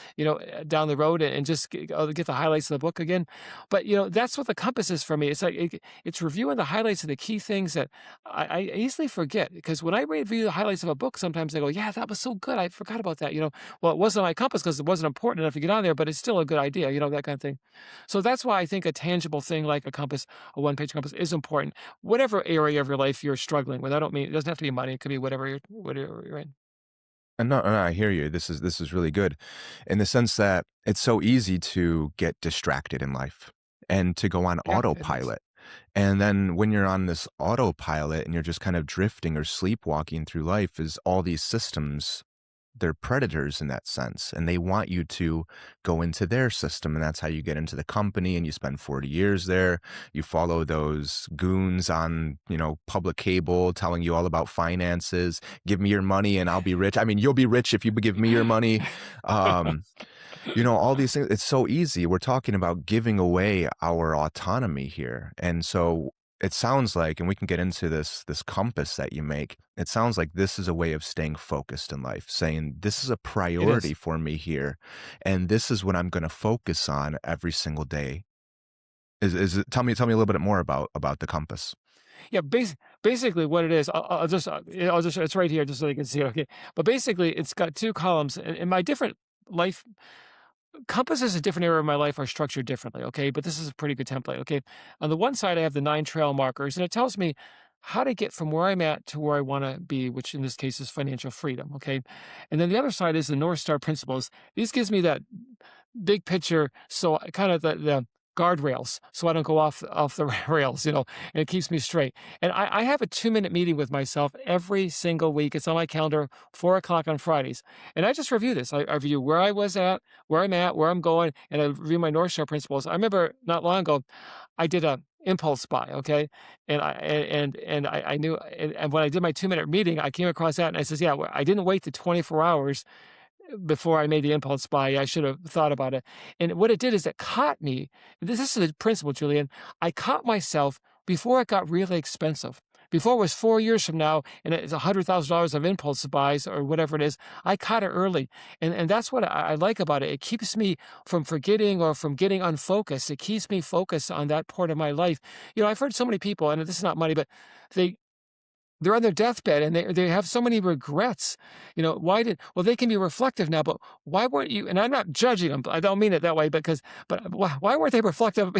down the road and just get the highlights of the book again. But that's what the compass is for me. It's like it's reviewing the highlights of the key things that I easily forget because when I review the highlights of a book, sometimes I go, yeah, that was so good. I forgot about that. Well, it wasn't on my compass because it wasn't important enough to get on there, but it's still a good idea, that kind of thing. So that's why I think a tangible thing like a compass, a one-page compass, is important. Whatever area of your life you're struggling with, I don't mean it doesn't have to be money. It could be whatever you're in. And no, I hear you. This is really good in the sense that it's so easy to get distracted in life and to go on Yeah, it is. autopilot. And then when you're on this autopilot and you're just kind of drifting or sleepwalking through life, is all these systems, they're predators in that sense, and they want you to go into their system, and that's how you get into the company, and you spend 40 years there. You follow those goons on, public cable telling you all about finances. Give me your money and I'll be rich. I mean, you'll be rich if you give me your money. Um, all these things, it's so easy. We're talking about giving away our autonomy here. And so it sounds like, and we can get into this compass that you make. It sounds like this is a way of staying focused in life, saying this is a It is. priority for me here, and this is what I'm going to focus on every single day. Is it, tell me a little bit more about the compass. Yeah, basically what it is, I'll just, yeah, I'll just, it's right here just so you can see it, okay? But basically, it's got 2 columns, and my different life compasses in different area of my life are structured differently, okay? But this is a pretty good template, okay? On the one side, I have the 9 trail markers, and it tells me how to get from where I'm at to where I wanna be, which in this case is financial freedom, okay? And then the other side is the North Star principles. These gives me that big picture, so kind of the guardrails, so I don't go off the rails, and it keeps me straight. And I have a 2-minute meeting with myself every single week. It's on my calendar, 4 o'clock on Fridays. And I just review this. I review where I was at, where I'm at, where I'm going, and I review my North Star principles. I remember not long ago, I did a impulse buy, okay? And I knew, and when I did my 2-minute meeting, I came across that and I says, yeah, well, I didn't wait the 24 hours before I made the impulse buy. I should have thought about it. And what it did is it caught me. This is the principle, Julian. I caught myself before it got really expensive. Before it was 4 years from now and it's $100,000 of impulse buys or whatever it is, I caught it early. And that's what I like about it. It keeps me from forgetting or from getting unfocused. It keeps me focused on that part of my life. I've heard so many people, and this is not money, but they they're on their deathbed and they have so many regrets. Well, they can be reflective now, but why weren't you? And I'm not judging them. I don't mean it that way, but why weren't they reflective,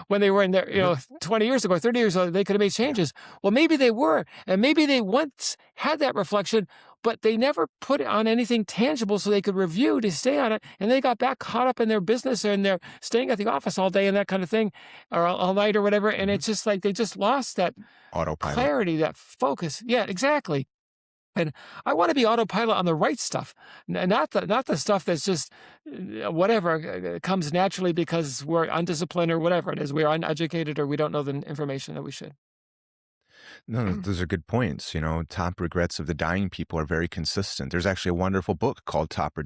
when they were in there, Mhm. 20 years ago, 30 years ago, they could have made changes. Well, maybe they were, and maybe they once had that reflection, but they never put it on anything tangible so they could review to stay on it. And they got back caught up in their business and they're staying at the office all day and that kind of thing, or all night or whatever. And Mhm. it's just like they just lost that Autopilot. clarity, that focus. Yeah, exactly. And I want to be autopilot on the right stuff, not the stuff that's just whatever comes naturally because we're undisciplined or whatever it is. We're uneducated or we don't know the information that we should. No, those are good points. Top regrets of the dying people are very consistent. There's actually a wonderful book called Top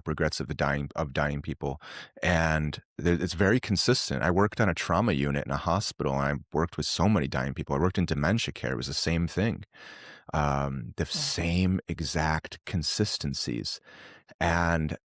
Regrets of the Dying People, and it's very consistent. I worked on a trauma unit in a hospital, and I worked with so many dying people. I worked in dementia care. It was the same thing, the Yeah. same exact consistencies, and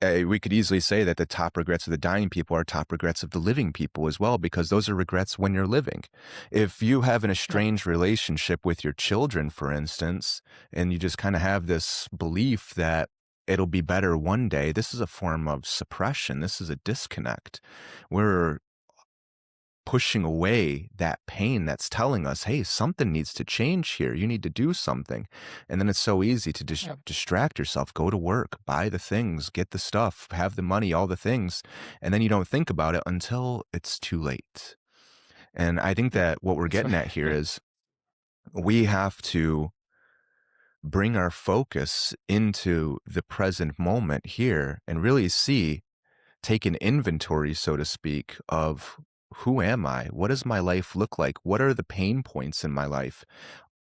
we could easily say that the top regrets of the dying people are top regrets of the living people as well, because those are regrets when you're living. If you have an Yep. estranged relationship with your children, for instance, and you just kind of have this belief that it'll be better one day, this is a form of suppression. This is a disconnect. We're pushing away that pain that's telling us, hey, something needs to change here. You need to do something. And then it's so easy to Yep. distract yourself, go to work, buy the things, get the stuff, have the money, all the things. And then you don't think about it until it's too late. And I think Yep. that what we're That's getting right. at here is we have to bring our focus into the present moment here and really see, take an inventory, so to speak, of who am I? What does my life look like? What are the pain points in my life?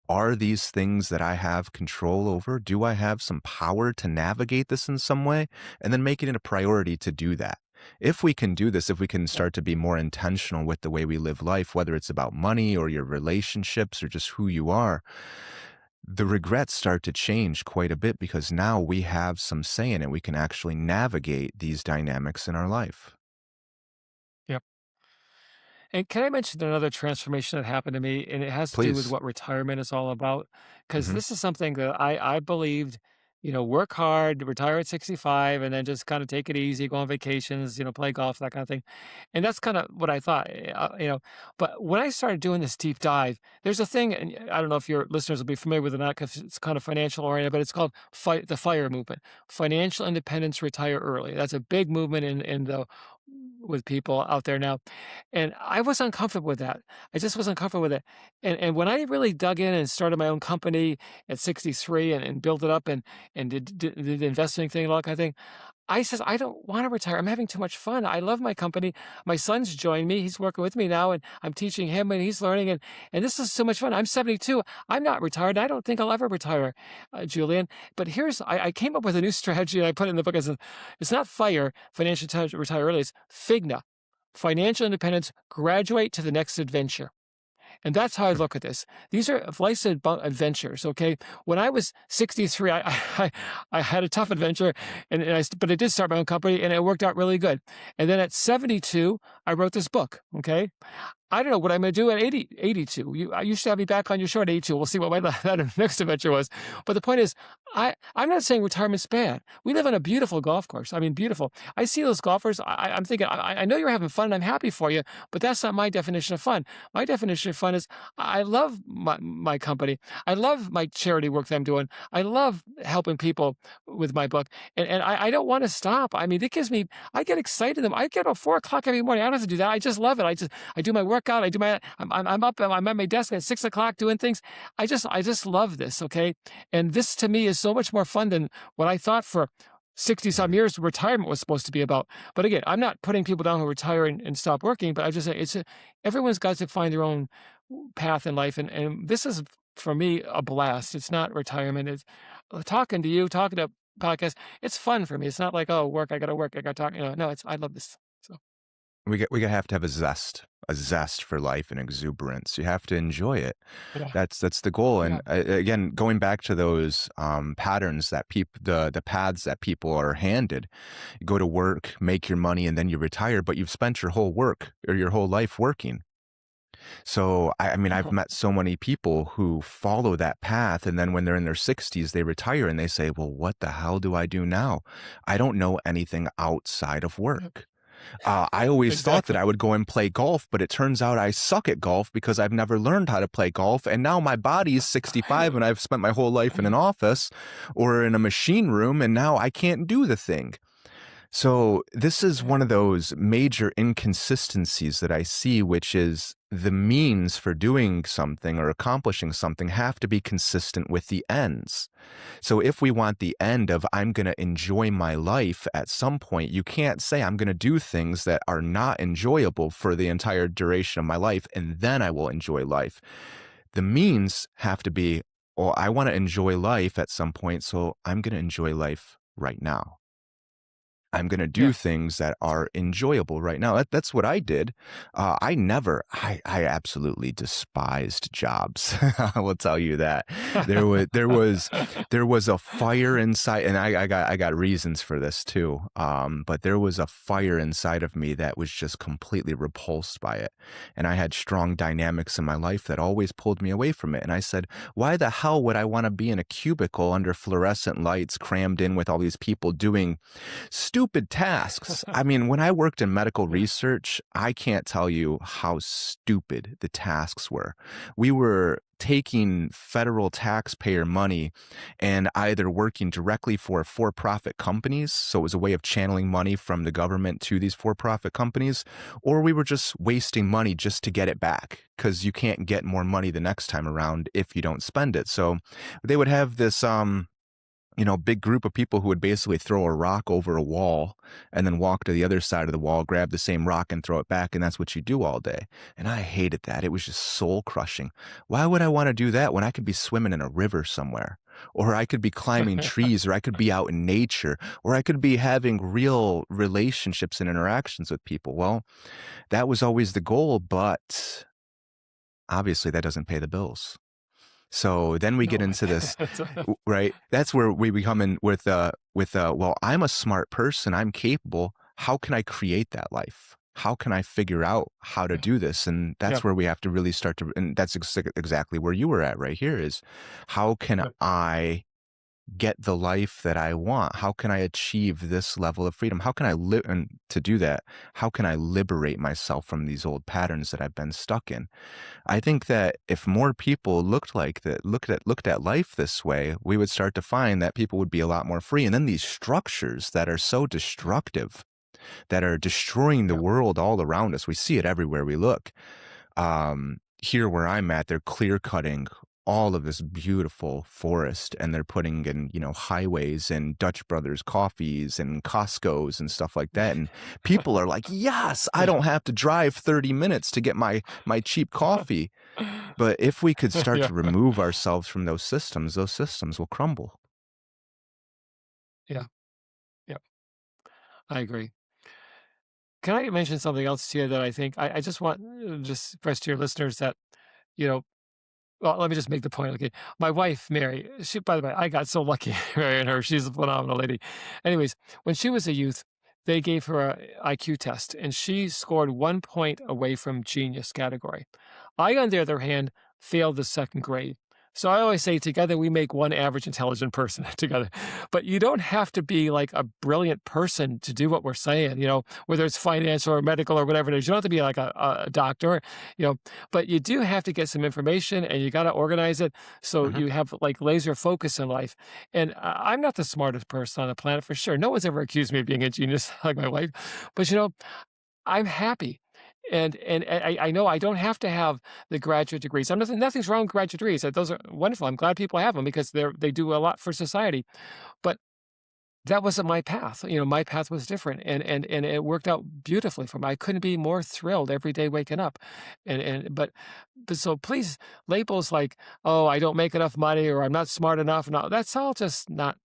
Are these things that I have control over? Do I have some power to navigate this in some way? And then make it a priority to do that. If we can do this, if we can Yep. start to be more intentional with the way we live life, whether it's about money or your relationships or just who you are, the regrets start to change quite a bit because now we have some say in it. We can actually navigate these dynamics in our life. Yep. And can I mention another transformation that happened to me? And it has to do with Please. what retirement is all about. Because Mhm. this is something that I believed, work hard, retire at 65, and then just kind of take it easy, go on vacations, play golf, that kind of thing. And that's kind of what I thought, But when I started doing this deep dive, there's a thing, and I don't know if your listeners will be familiar with it or not because it's kind of financial oriented, but it's called the FIRE movement, financial independence, retire early. That's a big movement in the with people out there now. And I was uncomfortable with that. I just was uncomfortable with it. And when I really dug in and started my own company at 63 and built it up and did the investing thing and all that kind of thing, I says, "I don't wanna retire. I'm having too much fun. I love my company. My son's joined me. He's working with me now, and I'm teaching him, and he's learning, and this is so much fun. I'm 72. I'm not retired. I don't think I'll ever retire, Julian." But I came up with a new strategy, and I put it in the book as it's not FIRE, financial retire early, it's FIGNA, financial independence, graduate to the next adventure. And that's how I look at this. These are life's adventures, okay? When I was 63, I had a tough adventure, but I did start my own company, and it worked out really good. And then at 72, I wrote this book, okay? I don't know what I'm gonna do at 82. You should have me back on your show at 82. We'll see what my that next adventure was. But the point is, I'm not saying retirement's bad. We live on a beautiful golf course. I mean, beautiful. I see those golfers. I'm thinking, I know you're having fun, and I'm happy for you, but that's not my definition of fun. My definition of fun is I love my company. I love my charity work that I'm doing. I love helping people with my book, and I don't want to stop. I mean, it gives me. I get excited. I get up at 4 o'clock every morning. I don't have to do that. I just love it. I do my workout. I'm up. I'm at my desk at 6 o'clock doing things. I just love this. Okay, and this to me is so much more fun than what I thought for 60 some Right. years retirement was supposed to be about. But again, I'm not putting people down who retire and stop working. But I just say everyone's got to find their own path in life, and this is for me a blast. It's not retirement. It's talking to you, talking to podcasts. It's fun for me. It's not like, oh, work. I got to work. I got to talk. No, it's I love this. So We have to have a zest for life and exuberance. You have to enjoy it. yeah, That's the goal. yeah. And again, going back to those patterns that the paths that people are handed, you go to work, make your money, and then you retire, but you've spent your whole work or your whole life working. So I mean, I've met so many people who follow that path, and then when they're in their 60s, they retire and they say, "Well, what the hell do I do now? I don't know anything outside of work." I always thought that Exactly. I would go and play golf, but it turns out I suck at golf because I've never learned how to play golf. And now my body's 65 and I've spent my whole life in an office or in a machine room, and now I can't do the thing. So this is one of those major inconsistencies that I see, which is the means for doing something or accomplishing something have to be consistent with the ends. So if we want the end of I'm going to enjoy my life at some point, you can't say I'm going to do things that are not enjoyable for the entire duration of my life and then I will enjoy life. The means have to be, well, I want to enjoy life at some point, so I'm going to enjoy life right now. I'm going to do Yeah. things that are enjoyable right now. That's what I did. I absolutely despised jobs. I will tell you that there was a fire inside, and I got reasons for this too. But there was a fire inside of me that was just completely repulsed by it. And I had strong dynamics in my life that always pulled me away from it. And I said, why the hell would I want to be in a cubicle under fluorescent lights crammed in with all these people doing stupid tasks? I mean, when I worked in medical research, I can't tell you how stupid the tasks were. We were taking federal taxpayer money and either working directly for profit companies, so it was a way of channeling money from the government to these for profit companies, or we were just wasting money just to get it back because you can't get more money the next time around if you don't spend it. So they would have this big group of people who would basically throw a rock over a wall and then walk to the other side of the wall, grab the same rock and throw it back. And that's what you do all day. And I hated that. It was just soul crushing. Why would I want to do that when I could be swimming in a river somewhere? Or I could be climbing trees, or I could be out in nature, or I could be having real relationships and interactions with people. Well, that was always the goal, but obviously that doesn't pay the bills. So then we get No. into this, It's, right? That's where we become in well, I'm a smart person. I'm capable. How can I create that life? How can I figure out how to yeah. do this? And Yeah. that's where we have to really start to, and that's exactly where you were at right here is how can Yeah. I get the life that I want? How can I achieve this level of freedom? How can I live? And to do that, how can I liberate myself from these old patterns that I've been stuck in? I think that if more people looked like that, looked at life this way, we would start to find that people would be a lot more free. And then these structures that are so destructive, that are destroying the Yeah. world all around us, we see it everywhere we look. Here where I'm at, they're clear cutting all of this beautiful forest and they're putting in, highways and Dutch Brothers coffees and Costco's and stuff like that. And people are like, yes, I Yeah. don't have to drive 30 minutes to get my cheap coffee. But if we could start Yeah. to remove ourselves from those systems will crumble. Yeah. Yeah. I agree. Can I mention something else to you that I think I just want just express to your listeners that you know, well, let me just make the point, okay? My wife, Mary, she by the way, I got so lucky marrying her. She's a phenomenal lady. Anyways, when she was a youth, they gave her a IQ test, and she scored 1 point away from genius category. I, on the other hand, failed the 2nd grade. So I always say together we make one average intelligent person together. But you don't have to be like a brilliant person to do what we're saying, whether it's financial or medical or whatever it is. You don't have to be like a doctor, you know, but you do have to get some information and you got to organize it so Mhm. you have like laser focus in life. And I'm not the smartest person on the planet for sure. No one's ever accused me of being a genius like my wife, but I'm happy. And I know I don't have to have the graduate degrees. Nothing's wrong with graduate degrees. Those are wonderful. I'm glad people have them because they do a lot for society. But that wasn't my path. My path was different, and it worked out beautifully for me. I couldn't be more thrilled every day waking up. But so please, labels like, "Oh, I don't make enough money," or "I'm not smart enough." No, that's all just not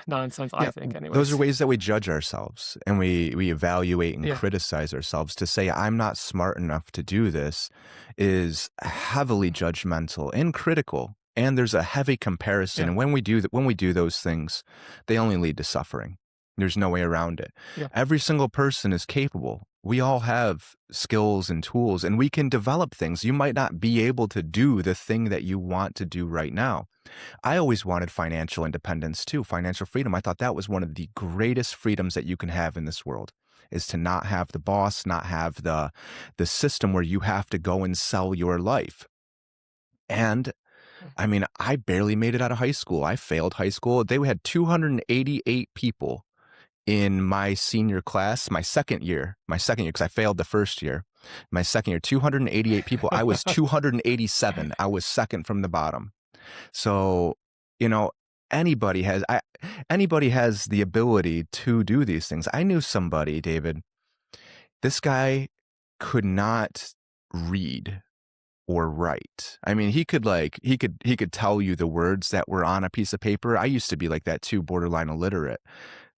nonsense, I Yeah, think those are anyways. ways that we judge ourselves and we evaluate and Yeah, criticize ourselves. To say I'm not smart enough to do this is heavily judgmental and critical. And there's a heavy comparison. yeah, And when we do those things, they only lead to suffering. There's no way around it. yeah, Every single person is capable. We all have skills and tools, and we can develop things. You might not be able to do the thing that you want to do right now. I always wanted financial independence too, financial freedom. I thought that was one of the greatest freedoms that you can have in this world, is to not have the boss, not have the system where you have to go and sell your life. And mm, I mean, I barely made it out of high school. I failed high school. They had 288 people in my senior class, my second year, because I failed the first year. My second year, 288 people. I was 287. I was second from the bottom. So, you know, anybody has the ability to do these things. I knew somebody, David. This guy could not read or write. I mean, he could tell you the words that were on a piece of paper. I used to be like that too, borderline illiterate.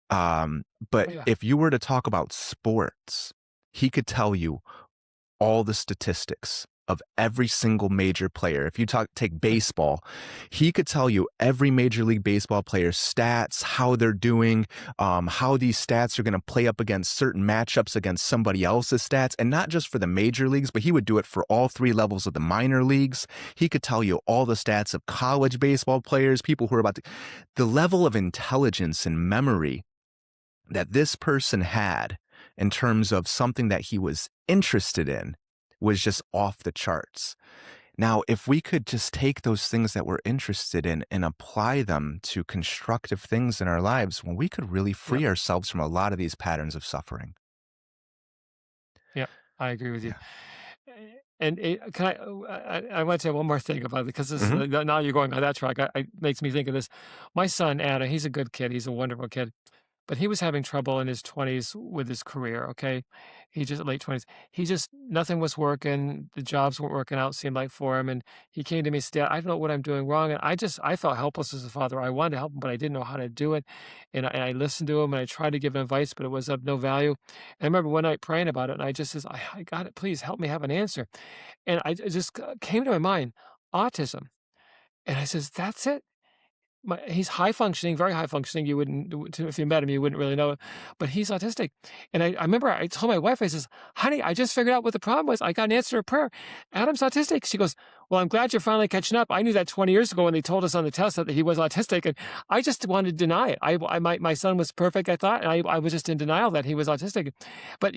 But yeah. if you were to talk about sports, he could tell you all the statistics of every single major player. If you take baseball, he could tell you every major league baseball player's stats, how they're doing, how these stats are going to play up against certain matchups against somebody else's stats, and not just for the major leagues, but he would do it for all three levels of the minor leagues. He could tell you all the stats of college baseball players, people who are about to, the level of intelligence and memory that this person had in terms of something that he was interested in was just off the charts. Now, if we could just take those things that we're interested in and apply them to constructive things in our lives, well, we could really Yep, free ourselves from a lot of these patterns of suffering. yep, I agree with you. Yeah. And can I want to say one more thing about it because this Hmm. now you're going on that track. Makes me think of this. My son Adam, he's a good kid. He's a wonderful kid. But he was having trouble in his 20s with his career, okay? He just late 20s. He just nothing was working, the jobs weren't working out, seemed like for him, and he came to me, and said, "Dad, I don't know what I'm doing wrong," and I felt helpless as a father. I wanted to help him, but I didn't know how to do it, and I listened to him, and I tried to give him advice, but it was of no value. And I remember one night praying about it, and I just says, "I got it. Please help me have an answer." And it just came to my mind, autism, and I says, "That's it." He's high functioning, very high functioning. You wouldn't if you met him, you wouldn't really know it, but he's autistic. And I remember I told my wife, I says, "Honey, I just figured out what the problem was. I got an answer to prayer. Adam's autistic." She goes, "Well, I'm glad you're finally catching up. I knew that 20 years ago when they told us on the test that he was autistic, and I just wanted to deny it. My son was perfect, I thought, and I was just in denial that he was autistic. But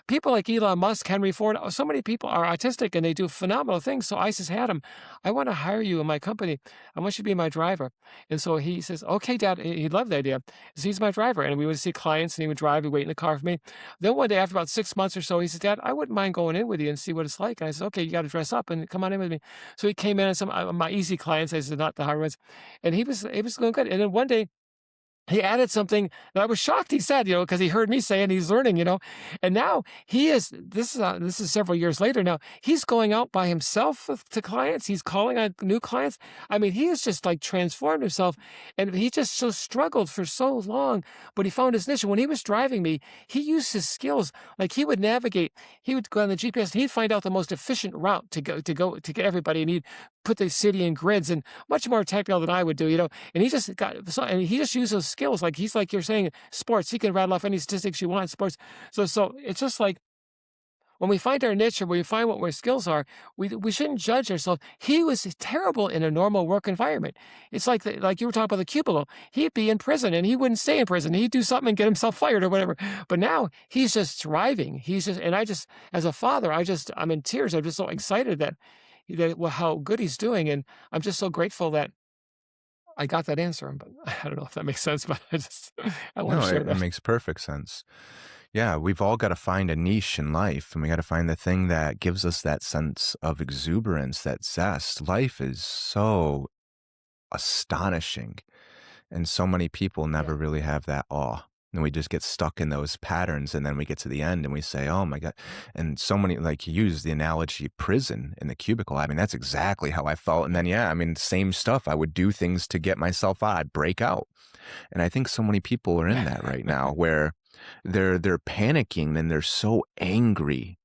people like Elon Musk, Henry Ford, so many people are autistic and they do phenomenal things. So I says, Adam, I want to hire you in my company. I want you to be my driver." And so he says, "Okay, Dad." He loved the idea. So he's my driver. And we would see clients and he would drive, he'd wait in the car for me. Then one day, after about 6 months or so, he said, "Dad, I wouldn't mind going in with you and see what it's like." And I said, "Okay, you got to dress up and come on in with me." So he came in and some my easy clients, I said, not the hard ones. And he was doing good. And then one day he added something that I was shocked he said, because he heard me say it and he's learning, and now he is, this is several years later now, he's going out by himself to clients. He's calling on new clients. I mean, he has just like transformed himself, and he just so struggled for so long, but he found his niche. And when he was driving me, he used his skills. Like he would navigate, he would go on the GPS and he'd find out the most efficient route to get everybody, and he'd put the city in grids and much more technical than I would do, and he just and he just used those skills. Like he's like you're saying, sports, he can rattle off any statistics you want in sports. So it's just like when we find our niche or when we find what our skills are, we shouldn't judge ourselves. He was terrible in a normal work environment. It's like like you were talking about the cubicle. He'd be in prison and he wouldn't stay in prison. He'd do something and get himself fired or whatever. But now he's just thriving. And I just, as a father, I'm in tears. I'm just so excited that well, how good he's doing, and I'm just so grateful that I got that answer. But I don't know if that makes sense, but I want No, to share it that. makes perfect sense. Yeah, we've all got to find a niche in life, and we got to find the thing that gives us that sense of exuberance, that zest. Life is so astonishing, and so many people Yeah, never really have that awe. And we just get stuck in those patterns, and then we get to the end and we say, "Oh my God." And so many, like you use the analogy prison in the cubicle. I mean, that's exactly how I felt. And then, yeah, I mean, same stuff. I would do things to get myself out. I'd break out. And I think so many people are in that right now where they're panicking and they're so angry.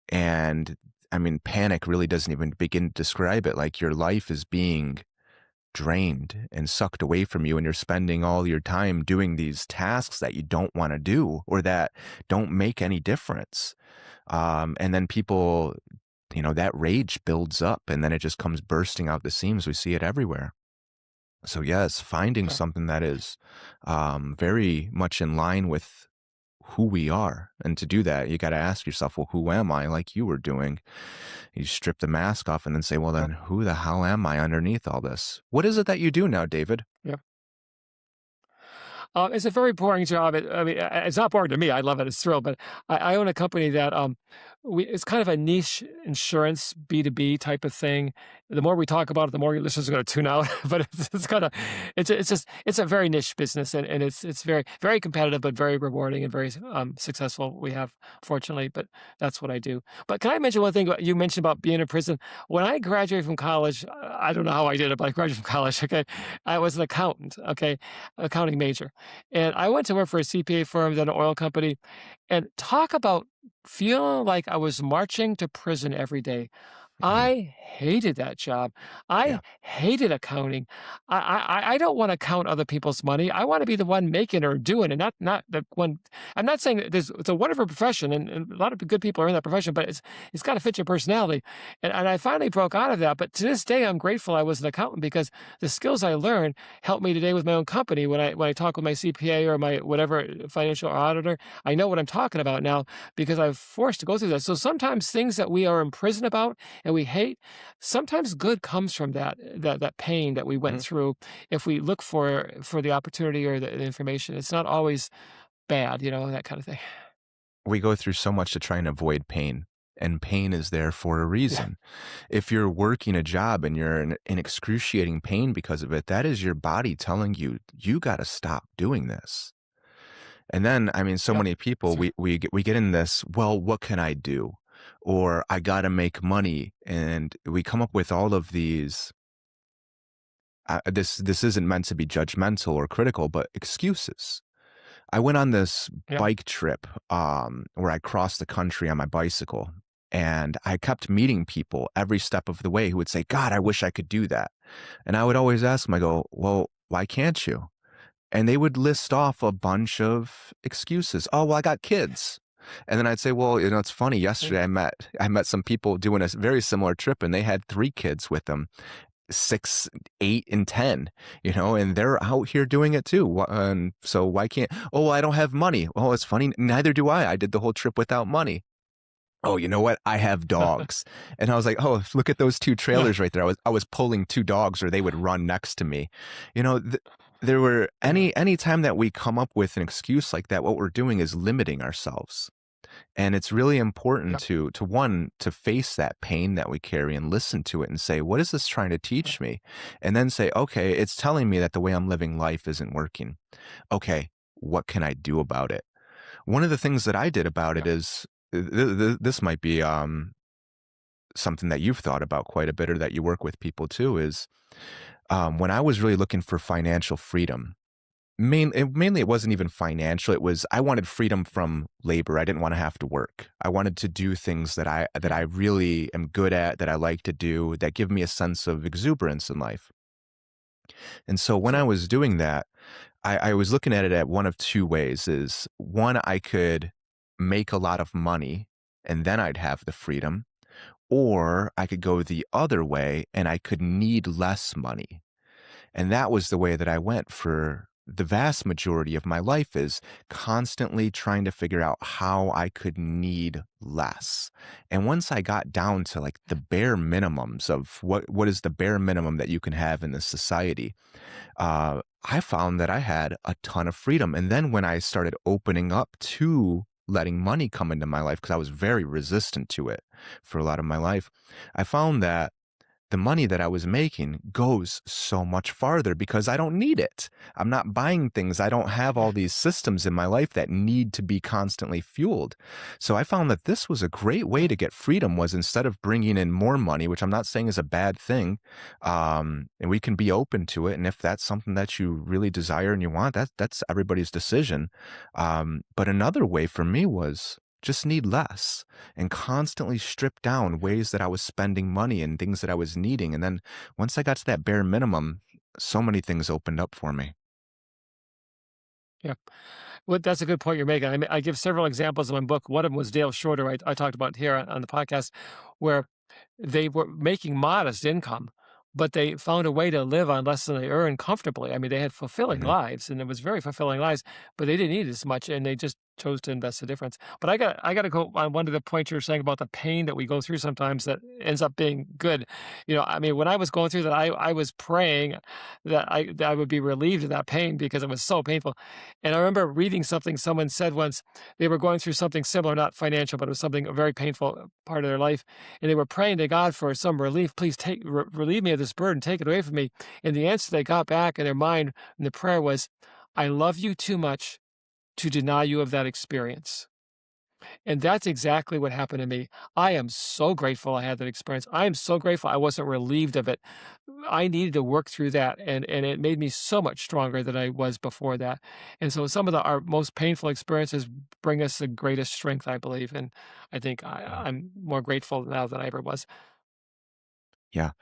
And I mean, panic really doesn't even begin to describe it. Like your life is being drained and sucked away from you, and you're spending all your time doing these tasks that you don't want to do or that don't make any difference. And then people, that rage builds up and then it just comes bursting out the seams. We see it everywhere. So yes, finding yeah, something that is very much in line with who we are. And to do that, you got to ask yourself, well, who am I? Like you were doing. You strip the mask off and then say, well, yeah, then who the hell am I underneath all this? What is it that you do now, David? yeah. It's a very boring job. I mean, it's not boring to me. I love it. It's a thrill. But I own a company that it's kind of a niche insurance B2B type of thing. The more we talk about it, the more your listeners are going to tune out. But it's kind of it's a very niche business, and it's very very competitive, but very rewarding and very successful. We have fortunately, but that's what I do. But can I mention one thing you mentioned about being in prison? When I graduated from college, I don't know how I did it, but I graduated from college. Okay, I was an accountant. Okay, accounting major. And I went to work for a CPA firm, then an oil company, and talk about feeling like I was marching to prison every day. Mhm. I hated that job. Yeah. I hated accounting. I don't want to count other people's money. I want to be the one making or doing, and not the one. I'm not saying that it's a wonderful profession, and a lot of good people are in that profession, but it's got to fit your personality. And I finally broke out of that. But to this day, I'm grateful I was an accountant because the skills I learned help me today with my own company. When I talk with my CPA or my whatever financial auditor, I know what I'm talking about now because I've forced to go through that. So sometimes things that we are in prison about and we hate, sometimes good comes from that pain that we went Mhm. through. If we look for the opportunity or the information, it's not always bad, that kind of thing. We go through so much to try and avoid pain, and pain is there for a Yeah, reason. If you're working a job and you're in excruciating pain because of it, that is your body telling you, you got to stop doing this. And then, I mean, so yep, many people, sir. we get in this, well, what can I do? Or I got to make money. And we come up with all of these, this isn't meant to be judgmental or critical, but excuses. I went on this Yeah, bike trip, where I crossed the country on my bicycle, and I kept meeting people every step of the way who would say, "God, I wish I could do that." And I would always ask them, I go, "Well, why can't you?" And they would list off a bunch of excuses. "Oh, well, I got kids." And then I'd say, "Well, it's funny. yeah, Yesterday, I met some people doing a very similar trip, and they had 3 kids with them, 6, 8, and 10, and they're out here doing it too. And so why can't, oh, well, I don't have money. Oh, it's funny. Neither do I. I did the whole trip without money. Oh, you know what? I have dogs. And I was like, oh, look at those 2 yeah, trailers right there. I was pulling 2 dogs or they would run next to me. You know, there were yeah, any time that we come up with an excuse like that, what we're doing is limiting ourselves. And it's really important Yep. to one, to face that pain that we carry and listen to it and say, what is this trying to Right. teach me? And then say, okay, it's telling me that the way I'm living life isn't working. Okay, what can I do about it? One of the things that I did about it Yep. is this might be something that you've thought about quite a bit or that you work with people too is when I was really looking for financial freedom. Mainly, it wasn't even financial. It was I wanted freedom from labor. I didn't want to have to work. I wanted to do things that Mm. I really am good at, that I like to do, that give me a sense of exuberance in life. And so when I Sure. was doing that, I was looking at it at one of two ways. Is one, I could make a lot of money and then I'd have the freedom, or I could go the other way and I could need less money. And that was the way that I went for the vast majority of my life, is constantly trying to figure out how I could need less. And once I got down to like the bare minimums of what is the bare minimum that you can have in this society, I found that I had a ton of freedom. And then when I started opening up to letting money come into my life, because I was very resistant to it for a lot of my life, I found that the money that I was making goes so much farther because I don't need it. I'm not buying things. I don't have all these systems in my life that need to be constantly fueled. So I found that this was a great way Right. to get freedom, was instead of bringing in more money, which I'm not saying is a bad thing, and we can be open to it. And if that's something that you really desire and you want, that's everybody's decision. But another way for me was just need less and constantly strip down ways that I was spending money and things that I was needing. And then once I got to that bare minimum, so many things opened up for me. Yeah. Well, that's a good point you're making. I give several examples in my book. One of them was Dale Shorter. I talked about here on the podcast, where they were making modest income, but they found a way to live on less than they earned comfortably. I mean, they had fulfilling Mhm. lives, and it was very fulfilling lives, but they didn't need as much, and they just chose to invest the difference. But I got to go on one of the points you were saying about the pain that we go through sometimes that ends up being good. I mean, when I was going through that, I was praying that I would be relieved of that pain because it was so painful. And I remember reading something someone said once. They were going through something similar, not financial, but it was something a very painful part of their life, and they were praying to God for some relief. Please relieve me of this burden, take it away from me. And the answer they got back in their mind, and the prayer was, "I love you too much to deny you of that experience." And that's exactly what happened to me. I am so grateful I had that experience. I am so grateful I wasn't relieved of it. I needed to work through that, and it made me so much stronger than I was before that. And so some of our most painful experiences bring us the greatest strength, I believe. And I think Yeah. I'm more grateful now than I ever was. Yeah.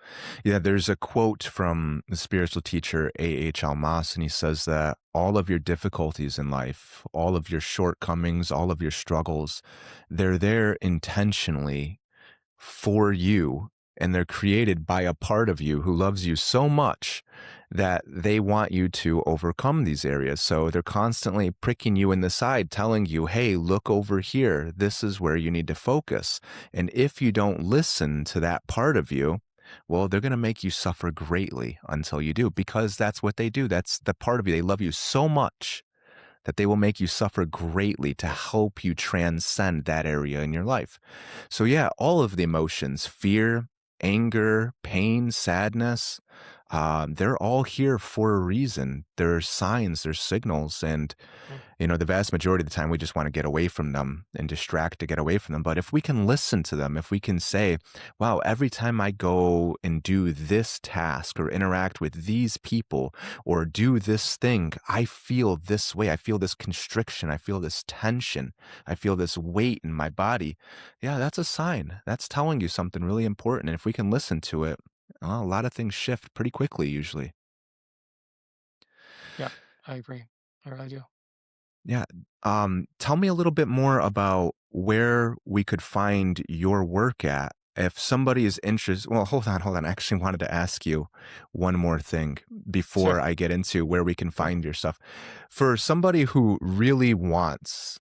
Yeah. There's a quote from the spiritual teacher A.H. Almas, and he says that all of your difficulties in life, all of your shortcomings, all of your struggles, they're there intentionally for you, and they're created by a part of you who loves you so much that they want you to overcome these areas. So they're constantly pricking you in the side, telling you, hey, look over here. This is where you need to focus. And if you don't listen to that part of you, well, they're going to make you suffer greatly until you do, because that's what they do. That's the part of you. They love you so much that they will make you suffer greatly to help you transcend that area in your life. So, yeah, all of the emotions, fear, anger, pain, sadness, they're all here for a reason. They're signs, they're signals. And Mm. the vast majority of the time we just want to get away from them and distract to get away from them. But if we can listen to them, if we can say, wow, every time I go and do this task or interact with these people or do this thing, I feel this way. I feel this constriction. I feel this tension. I feel this weight in my body. Yeah, that's a sign. That's telling you something really important. And if we can listen to it, well, a lot of things shift pretty quickly usually. Yeah, I agree. I really do. Yeah. Tell me a little bit more about where we could find your work at. If somebody is interested, well, hold on, hold on. I actually wanted to ask you one more thing before Sure. I get into where we can Sure. find your stuff. For somebody who really wants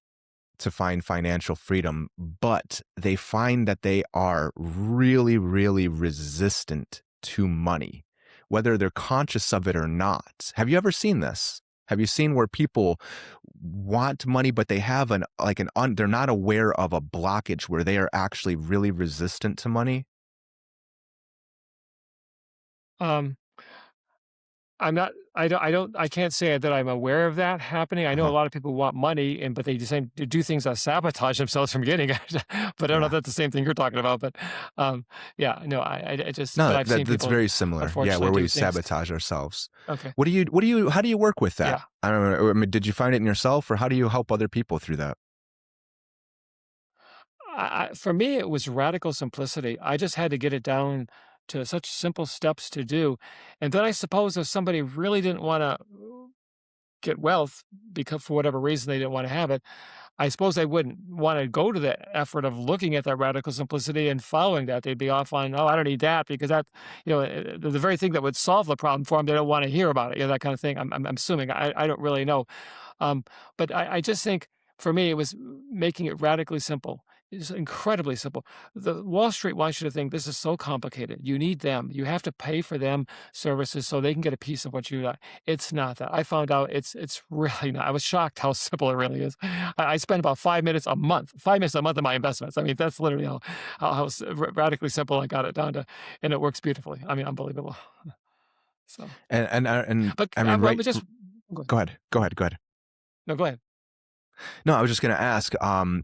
to find financial freedom, but they find that they are really, really resistant to money, whether they're conscious of it or not. Have you ever seen this? Have you seen where people want money, but they have they're not aware of a blockage where they are actually really resistant to money? Um, I can't say that I'm aware of that happening. I know a Uh-huh. lot of people want money and but they just seem to do things that sabotage themselves from getting it. But I don't know if Yeah. that's the same thing you're talking about, but, um, yeah, no, I just but No, I've seen that's people very similar. Yeah, unfortunately where we do things. sabotage ourselves. Okay. How do you work with that? Yeah. I don't know, I mean, did you find it in yourself, or how do you help other people through that? For me, it was radical simplicity. I just had to get it down to such simple steps to do, and then I suppose if somebody really didn't wanna get wealth because for whatever reason they didn't wanna have it, I suppose they wouldn't wanna go to the effort of looking at that radical simplicity and following that. They'd be off on, "Oh, I don't need that," because that the very thing that would solve the problem for them, they don't wanna hear about it, that kind of thing. I'm assuming. I don't really know. Um, but I just think for me, it was making it radically simple. It's incredibly simple. The Wall Street wants you to think this is so complicated. You need them. You have to pay for them services so they can get a piece of what you got. It's not that. I found out it's really not. I was shocked how simple it really is. I spend about 5 minutes a month, 5 minutes a month in my investments. I mean, that's literally how radically simple I got it down to, and it works beautifully. I mean, unbelievable. So, And but I mean, I right. was just go ahead. Go ahead. Go ahead. Go ahead. No, go ahead. No, I was just going to ask.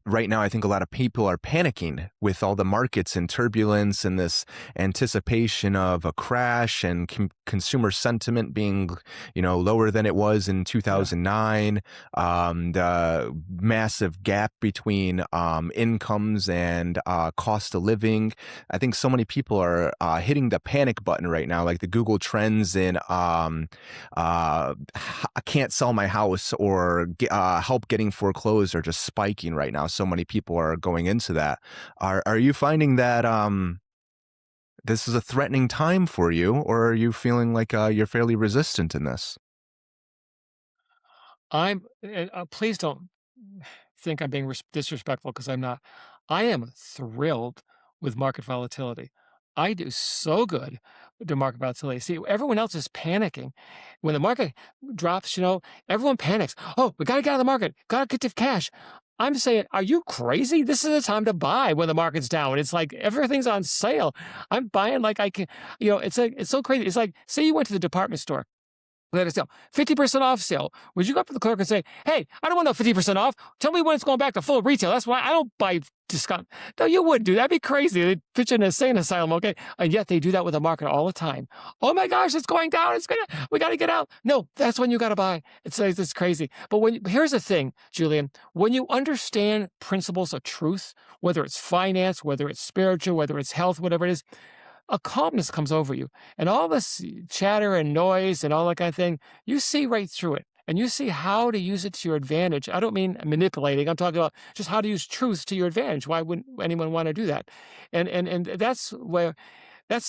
Right now, I think a lot of people are panicking with all the markets and turbulence and this anticipation of a crash and consumer sentiment being, lower than it was in Yeah. 2009. The massive gap between incomes and cost of living. I think so many people are hitting the panic button right now, like the Google Trends in I can't sell my house or help getting foreclosed are just spiking right now. So many people are going into that. Are you finding that this is a threatening time for you, or are you feeling like you're fairly resistant in this? Please don't think I'm being disrespectful because I'm not. I am thrilled with market volatility. I do so good with the market volatility. See, everyone else is panicking. When the market drops, everyone panics. Oh, we got to get out of the market. Got to get to cash. I'm saying, are you crazy? This is the time to buy when the market's down. It's like everything's on sale. I'm buying like I can, it's so crazy. It's like, say you went to the department store. We had a sale, 50% off sale. Would you go up to the clerk and say, "Hey, I don't want no 50% off. Tell me when it's going back to full retail. That's why I don't buy discount." No, you wouldn't do that. That'd be crazy. They'd put you in an insane asylum, okay? And yet they do that with the market all the time. Oh my gosh, it's going down. We got to get out. No, that's when you got to buy. It's crazy. But here's the thing, Julian, when you understand principles of truth, whether it's finance, whether it's spiritual, whether it's health, whatever it is, a calmness comes over you. And all this chatter and noise and all that kind of thing, you see right through it. And you see how to use it to your advantage. I don't mean manipulating. I'm talking about just how to use truth to your advantage. Why wouldn't anyone want to do that? And that's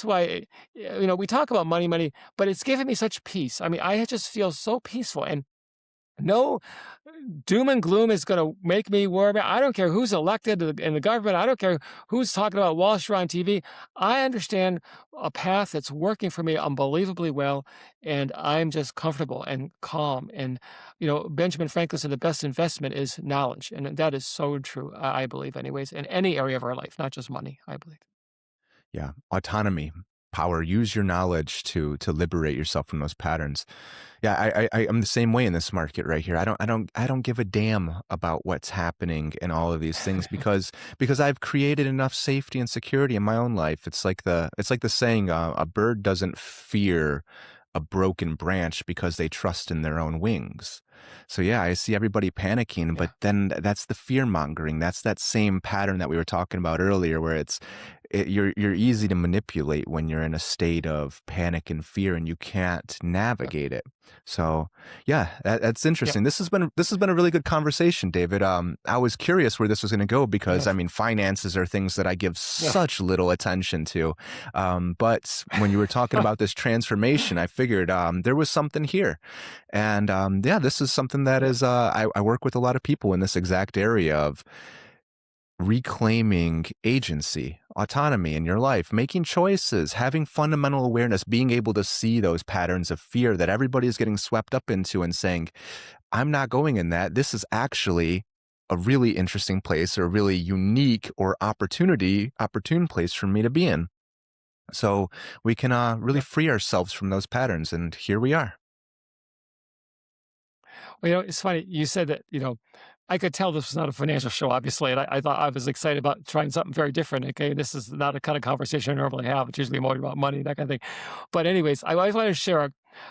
why we talk about money, but it's given me such peace. I mean, I just feel so peaceful. And no doom and gloom is going to make me worry about. I don't care who's elected in the government. I don't care who's talking about Wall Street on TV. I understand a path that's working for me unbelievably well, and I'm just comfortable and calm. And Benjamin Franklin said the best investment is knowledge, and that is so true. I believe, anyways, in any area of our life, not just money. I believe. Yeah, autonomy, power. Use your knowledge to liberate yourself from those patterns. Yeah, I'm the same way in this market right here. I don't give a damn about what's happening in all of these things because I've created enough safety and security in my own life. It's like the saying, a bird doesn't fear a broken branch because they trust in their own wings. So yeah, I see everybody panicking, but Yeah, then that's the fear mongering. That's that same pattern that we were talking about earlier, where you're easy to manipulate when you're in a state of panic and fear and you can't yeah, navigate it. So yeah, that's yeah. interesting. This has been a really good conversation, David. I was curious where this was going to go because I Yes. mean, finances are things that I give Yeah. such little attention to. But when you were talking about this transformation, I figured there was something here. And yeah, this is something that Yeah. is I work with a lot of people in this exact area of reclaiming agency, autonomy in your life, making choices, having fundamental awareness, being able to see those patterns of fear that everybody is getting swept up into and saying, I'm not going in that. This is actually a really interesting place or a really unique or opportune place for me to be in. So we can really Yep. free ourselves from those patterns. And here we are. Well, it's funny. You said that, I could tell this was not a financial show, obviously. And I thought I was excited about trying something very different. Okay. This is not a kind of conversation I normally have. It's usually more about money, that kind of thing. But, anyways, I always want to share.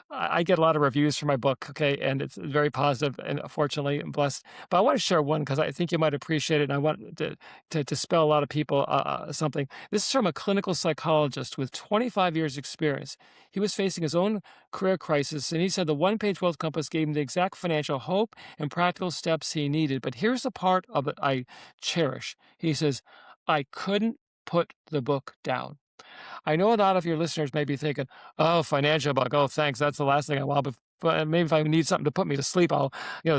I get a lot of reviews for my book. Okay. And it's very positive, and fortunately, I'm blessed. But I want to share one because I think you might appreciate it. And I want to spell a lot of people something. This is from a clinical psychologist with 25 years' experience. He was facing his own career crisis. And he said the one page wealth compass gave him the exact financial hope and practical steps he needed. But here's the part of it I cherish. He says, I couldn't put the book down. I know a lot of your listeners may be thinking, "Oh, financial book. Oh, thanks. That's the last thing I want." But maybe if I need something to put me to sleep, I'll,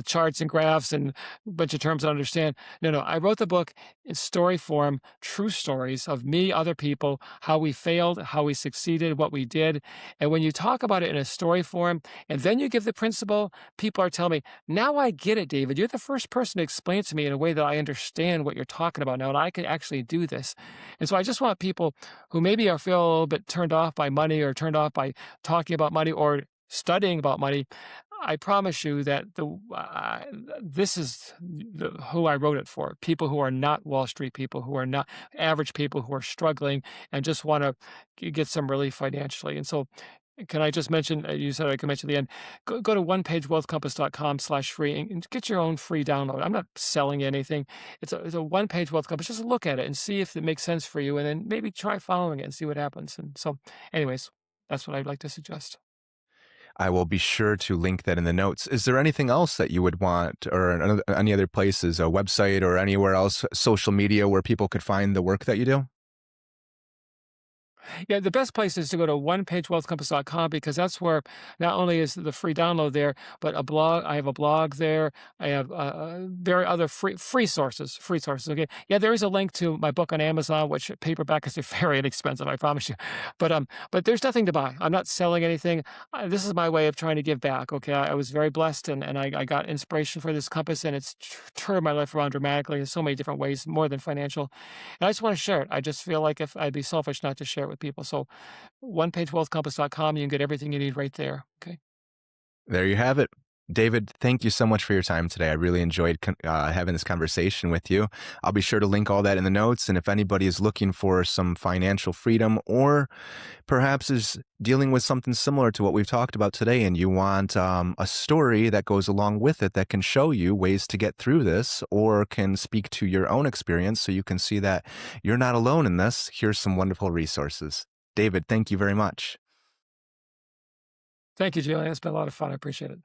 charts and graphs and a bunch of terms I understand. No, no. I wrote the book in story form, true stories of me, other people, how we failed, how we succeeded, what we did. And when you talk about it in a story form, and then you give the principle, people are telling me, "Now I get it, David. You're the first person to explain it to me in a way that I understand what you're talking about now, and I can actually do this." And so I just want people who maybe are feel a little bit turned off by money or turned off by talking about money or studying about money. I promise you that this is who I wrote it for. People who are not Wall Street people, who are not average people, who are struggling and just want to get some relief financially. And so, can I just mention, you said I could mention the end, go to onepagewealthcompass.com/free and get your own free download. I'm not selling you anything. It's a one-page wealth compass. Just look at it and see if it makes sense for you, and then maybe try following it and see what happens. And so, anyways, that's what I'd like to suggest. I will be sure to link that in the notes. Is there anything else that you would want, or any other places, a website or anywhere else, social media where people could find the work that you do? Yeah, the best place is to go to onepagewealthcompass.com because that's where not only is the free download there, but a blog. I have a blog there. I have very other free sources. Free sources. Okay. Yeah, there is a link to my book on Amazon, which paperback is very inexpensive. I promise you. But there's nothing to buy. I'm not selling anything. This is my way of trying to give back. Okay. I was very blessed, and I got inspiration for this compass, and it's turned my life around dramatically in so many different ways, more than financial. And I just want to share it. I just feel like if I'd be selfish not to share it with people. So onepagewealthcompass.com, you can get everything you need right there. Okay. There you have it. David, thank you so much for your time today. I really enjoyed having this conversation with you. I'll be sure to link all that in the notes. And if anybody is looking for some financial freedom or perhaps is dealing with something similar to what we've talked about today, and you want a story that goes along with it that can show you ways to get through this or can speak to your own experience so you can see that you're not alone in this, here's some wonderful resources. David, thank you very much. Thank you, Julian. It's been a lot of fun. I appreciate it.